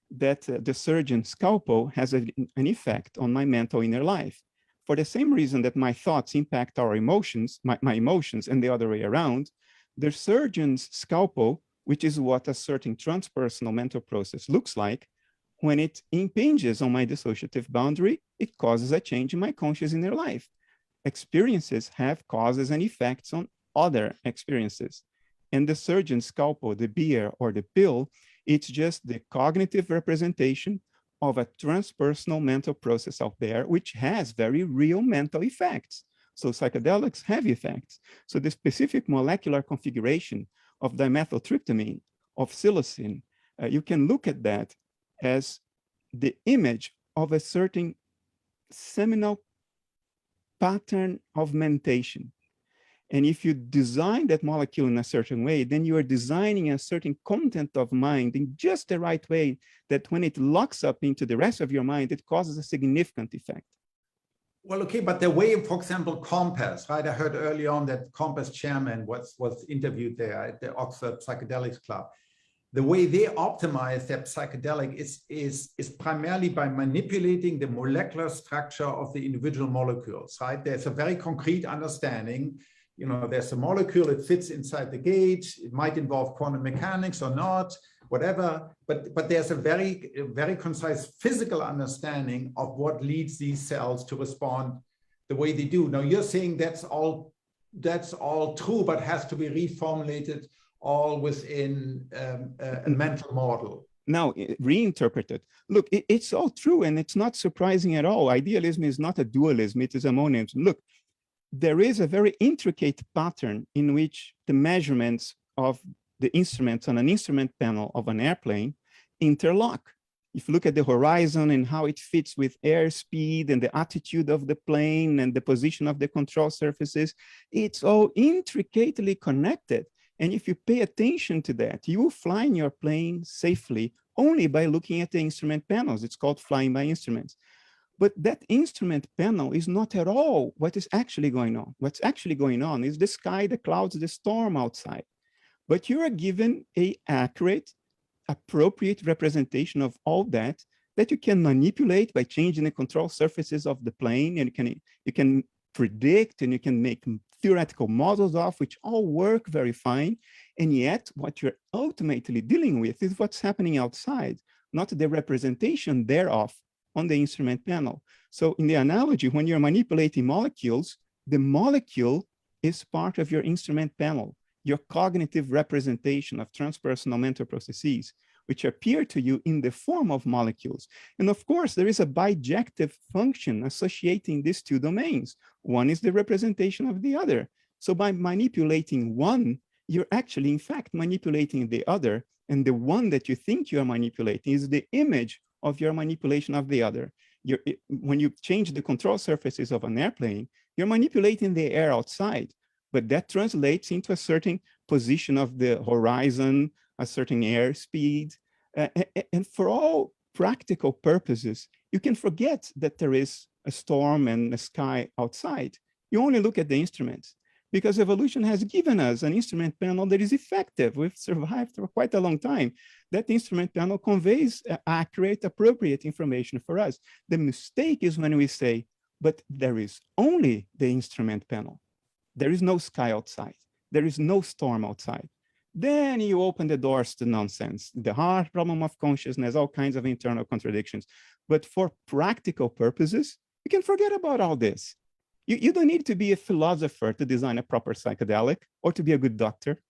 that the surgeon's scalpel has an effect on my mental inner life. For the same reason that my thoughts impact our emotions, my emotions, and the other way around, the surgeon's scalpel, which is what a certain transpersonal mental process looks like, when it impinges on my dissociative boundary, it causes a change in my conscious inner life. Experiences have causes and effects on other experiences. And the surgeon's scalpel, the beer or the pill, it's just the cognitive representation of a transpersonal mental process out there, which has very real mental effects. So psychedelics have effects. So the specific molecular configuration of dimethyltryptamine, of psilocin, you can look at that as the image of a certain seminal pattern of mentation. And if you design that molecule in a certain way, then you are designing a certain content of mind in just the right way that when it locks up into the rest of your mind, it causes a significant effect. Well, okay, but the way, for example, Compass, right? I heard early on that Compass chairman was interviewed there at the Oxford Psychedelics Club. The way they optimize their psychedelic is primarily by manipulating the molecular structure of the individual molecules, right? There's a very concrete understanding. You know, there's a molecule, it fits inside the gauge. It might involve quantum mechanics or not, whatever. But there's a very concise physical understanding of what leads these cells to respond the way they do. Now, you're saying that's all true, but has to be reformulated all within a mental model. Now, reinterpreted. Look, it's all true, and it's not surprising at all. Idealism is not a dualism, it is a monism. Look, there is a very intricate pattern in which the measurements of the instruments on an instrument panel of an airplane interlock. If you look at the horizon and how it fits with airspeed and the attitude of the plane and the position of the control surfaces, it's all intricately connected. And if you pay attention to that, you will fly in your plane safely only by looking at the instrument panels. It's called flying by instruments. But that instrument panel is not at all what is actually going on. What's actually going on is the sky, the clouds, the storm outside. But you are given an accurate, appropriate representation of all that you can manipulate by changing the control surfaces of the plane, and you can predict and you can make theoretical models of, which all work very fine. And yet what you're ultimately dealing with is what's happening outside, not the representation thereof on the instrument panel. So in the analogy, when you're manipulating molecules, the molecule is part of your instrument panel, your cognitive representation of transpersonal mental processes, which appear to you in the form of molecules. And of course, there is a bijective function associating these two domains. One is the representation of the other. So by manipulating one, you're actually, in fact, manipulating the other. And the one that you think you're manipulating is the image of your manipulation of the other. When you change the control surfaces of an airplane, you're manipulating the air outside, but that translates into a certain position of the horizon, a certain airspeed. And for all practical purposes, you can forget that there is a storm and a sky outside. You only look at the instruments, because evolution has given us an instrument panel that is effective. We've survived for quite a long time. That instrument panel conveys accurate, appropriate information for us. The mistake is when we say, but there is only the instrument panel. There is no sky outside. There is no storm outside. Then you open the doors to nonsense, the hard problem of consciousness, all kinds of internal contradictions. But for practical purposes, you can forget about all this. You don't need to be a philosopher to design a proper psychedelic or to be a good doctor.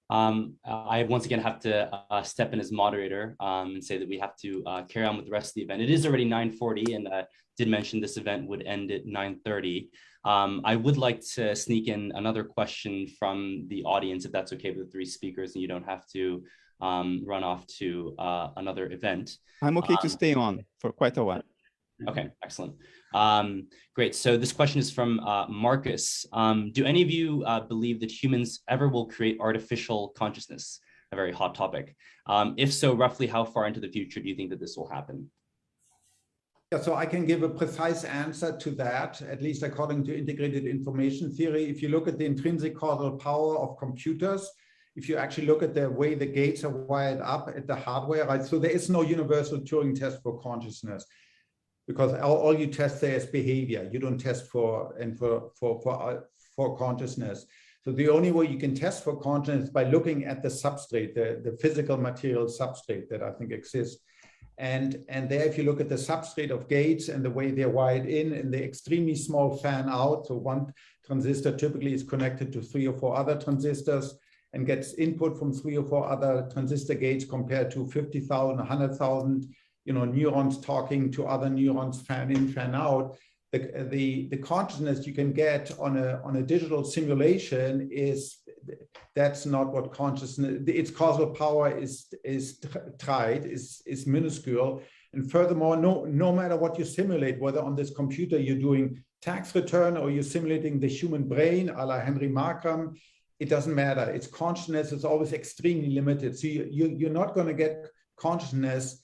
I once again have to step in as moderator and say that we have to carry on with the rest of the event. It is already 9:40, and did mention this event would end at 9:30. I would like to sneak in another question from the audience, if that's okay with the three speakers, and you don't have to run off to another event. I'm okay to stay on for quite a while. Okay, excellent. Great. So this question is from Marcus. Do any of you believe that humans ever will create artificial consciousness? A very hot topic. If so, roughly how far into the future do you think that this will happen? Yeah, so I can give a precise answer to that, at least according to integrated information theory. If you look at the intrinsic causal power of computers, if you actually look at the way the gates are wired up at the hardware, right? So there is no universal Turing test for consciousness, because all you test there is behavior. You don't test for consciousness. So the only way you can test for consciousness is by looking at the substrate, the physical material substrate that I think exists. And there, if you look at the substrate of gates and the way they're wired in and the extremely small fan out, so one transistor typically is connected to 3 or 4 other transistors and gets input from 3 or 4 other transistor gates compared to 50,000, 100,000, neurons talking to other neurons, fan in, fan out. The consciousness you can get on a digital simulation that's not what consciousness, its causal power is minuscule. And furthermore, no matter what you simulate, whether on this computer you're doing tax return or you're simulating the human brain, a la Henry Markram, it doesn't matter. Its consciousness is always extremely limited. So you're not going to get consciousness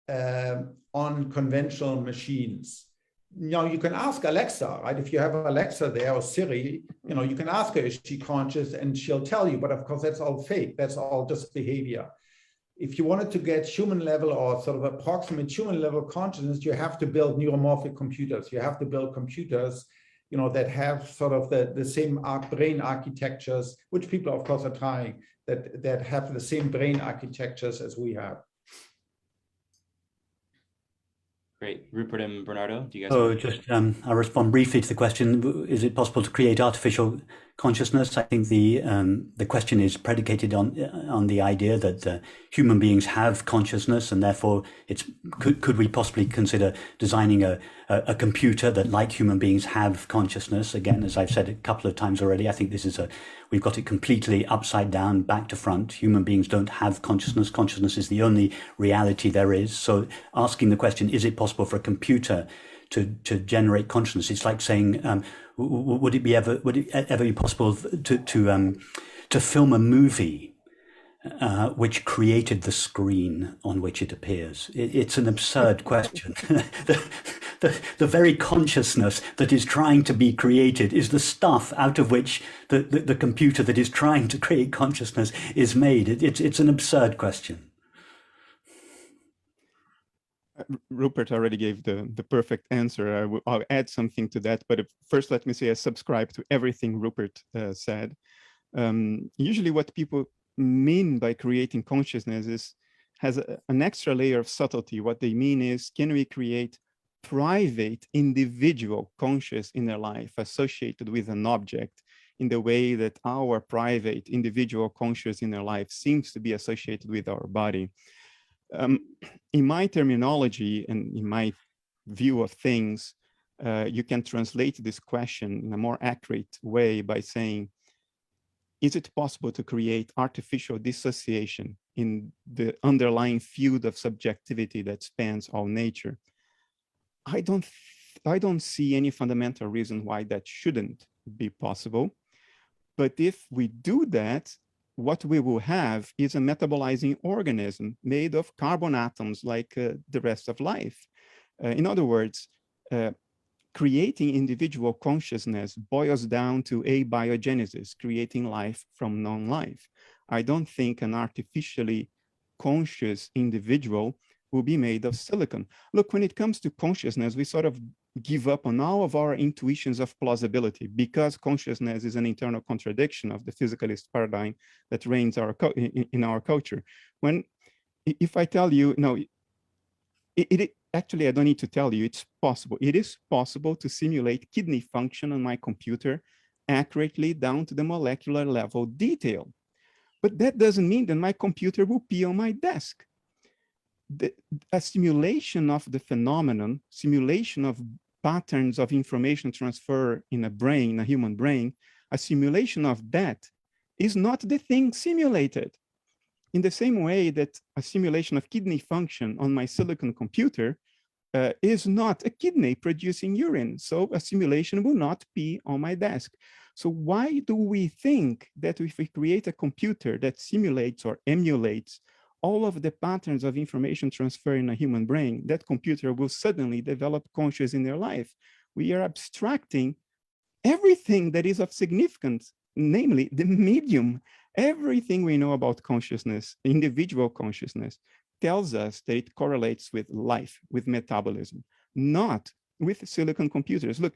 on conventional machines. Now you can ask Alexa, right? If you have Alexa there or Siri, you can ask her, is she conscious? And she'll tell you, but of course that's all fake. That's all just behavior. If you wanted to get human level or sort of approximate human level consciousness, you have to build neuromorphic computers. You have to build computers, that have sort of the same brain architectures, which people of course are trying, that have the same brain architectures as we have. Great. Rupert and Bernardo, do you guys? I'll respond briefly to the question. Is it possible to create artificial consciousness? I think the question is predicated on the idea that human beings have consciousness, and therefore could we possibly consider designing a computer that, like human beings, have consciousness? Again, as I've said a couple of times already, I think this is we've got it completely upside down, back to front. Human beings don't have consciousness. Consciousness is the only reality there is. So asking the question, is it possible for a computer to generate consciousness? It's like saying, would it ever be possible to film a movie which created the screen on which it appears? It's an absurd question. The very consciousness that is trying to be created is the stuff out of which the computer that is trying to create consciousness is made. It's an absurd question. Rupert already gave the perfect answer. I'll add something to that, but first let me say I subscribe to everything Rupert said. Usually what people mean by creating consciousness has an extra layer of subtlety. What they mean is, can we create private individual conscious inner life associated with an object in the way that our private individual conscious inner life seems to be associated with our body. In my terminology and in my view of things, you can translate this question in a more accurate way by saying, is it possible to create artificial dissociation in the underlying field of subjectivity that spans all nature? I don't see any fundamental reason why that shouldn't be possible. But if we do that, what we will have is a metabolizing organism made of carbon atoms like the rest of life. In other words, creating individual consciousness boils down to abiogenesis, creating life from non-life. I don't think an artificially conscious individual will be made of silicon. Look, when it comes to consciousness, we sort of give up on all of our intuitions of plausibility because consciousness is an internal contradiction of the physicalist paradigm that reigns in our culture. If I tell you, no, actually, I don't need to tell you, it's possible. It is possible to simulate kidney function on my computer accurately down to the molecular level detail. But that doesn't mean that my computer will pee on my desk. A simulation of the phenomenon, simulation of patterns of information transfer in a brain, a human brain, a simulation of that is not the thing simulated. In the same way that a simulation of kidney function on my silicon computer is not a kidney producing urine. So a simulation will not be on my desk. So why do we think that if we create a computer that simulates or emulates all of the patterns of information transfer in a human brain, that computer will suddenly develop conscious in their life? We are abstracting everything that is of significance, namely the medium. Everything we know about consciousness, individual consciousness, tells us that it correlates with life, with metabolism, not with silicon computers. Look,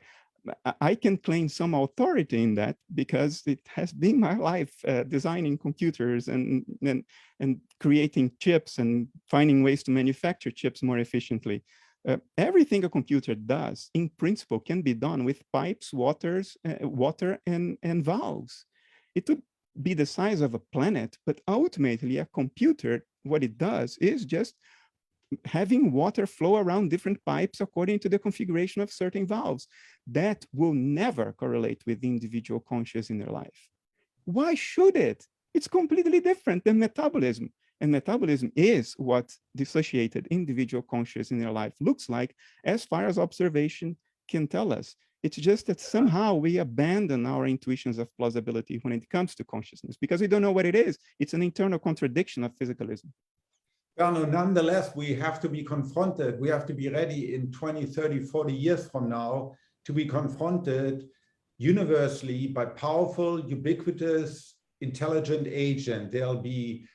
I can claim some authority in that because it has been my life designing computers and creating chips and finding ways to manufacture chips more efficiently. Everything a computer does, in principle, can be done with pipes, water, and valves. It would be the size of a planet, but ultimately a computer, what it does is just having water flow around different pipes according to the configuration of certain valves. That will never correlate with the individual conscious in their life. Why should it? It's completely different than metabolism. And metabolism is what dissociated individual conscious in their life looks like, as far as observation can tell us. It's just that somehow we abandon our intuitions of plausibility when it comes to consciousness because we don't know what it is. It's an internal contradiction of physicalism. Bernardo, nonetheless, we have to be confronted. We have to be ready in 20, 30, 40 years from now to be confronted universally by powerful, ubiquitous, intelligent agent. There'll be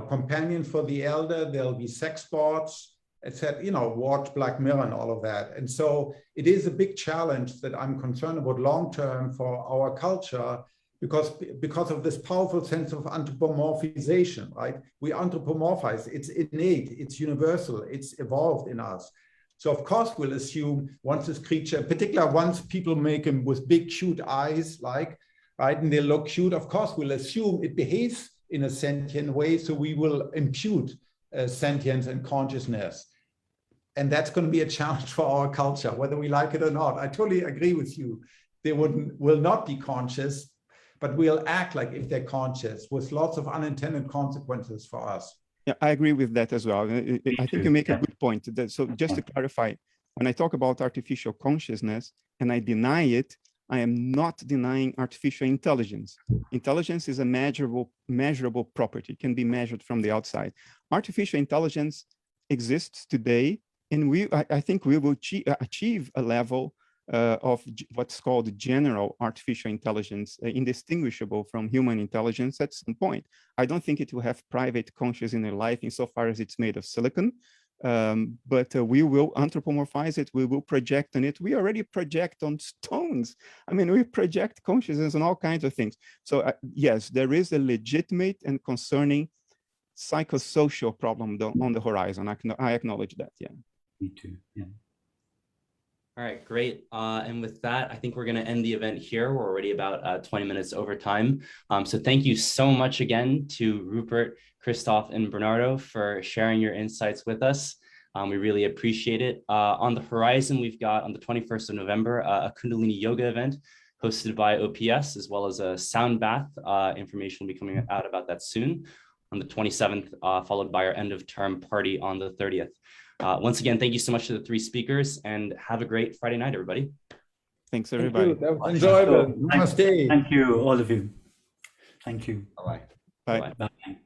companion for the elder. There'll be sex bots, etc. Watch Black Mirror and all of that. And so it is a big challenge that I'm concerned about long-term for our culture because of this powerful sense of anthropomorphization, right? We anthropomorphize, it's innate, it's universal, it's evolved in us. So of course we'll assume once this creature, particularly once people make him with big cute eyes, right? And they look cute, of course we'll assume it behaves in a sentient way, so we will impute sentience and consciousness. And that's going to be a challenge for our culture, whether we like it or not. I totally agree with you. They will not be conscious, but we'll act like if they're conscious with lots of unintended consequences for us. Yeah, I agree with that as well. I think you make a good point. So just to clarify, when I talk about artificial consciousness and I deny it, I am not denying artificial intelligence. Intelligence is a measurable property, can be measured from the outside. Artificial intelligence exists today, and I think we will achieve a level of what's called general artificial intelligence, indistinguishable from human intelligence at some point. I don't think it will have private conscious inner life insofar as it's made of silicon, but we will anthropomorphize it, we will project on it. We already project on stones. I mean, we project consciousness on all kinds of things. So yes, there is a legitimate and concerning psychosocial problem on the horizon. I acknowledge that, yeah. Me too, yeah. All right, great. And with that, I think we're going to end the event here. We're already about 20 minutes over time. So thank you so much again to Rupert, Christof, and Bernardo for sharing your insights with us. We really appreciate it. On the horizon, we've got on the 21st of November, a Kundalini Yoga event hosted by OPS, as well as a sound bath. Information will be coming out about that soon on the 27th, followed by our end of term party on the 30th. Once again, thank you so much to the three speakers, and have a great Friday night, everybody. Thanks, everybody. That was enjoyable. Namaste. Thank you, all of you. Thank you. Bye-bye. Bye. Bye-bye. Bye.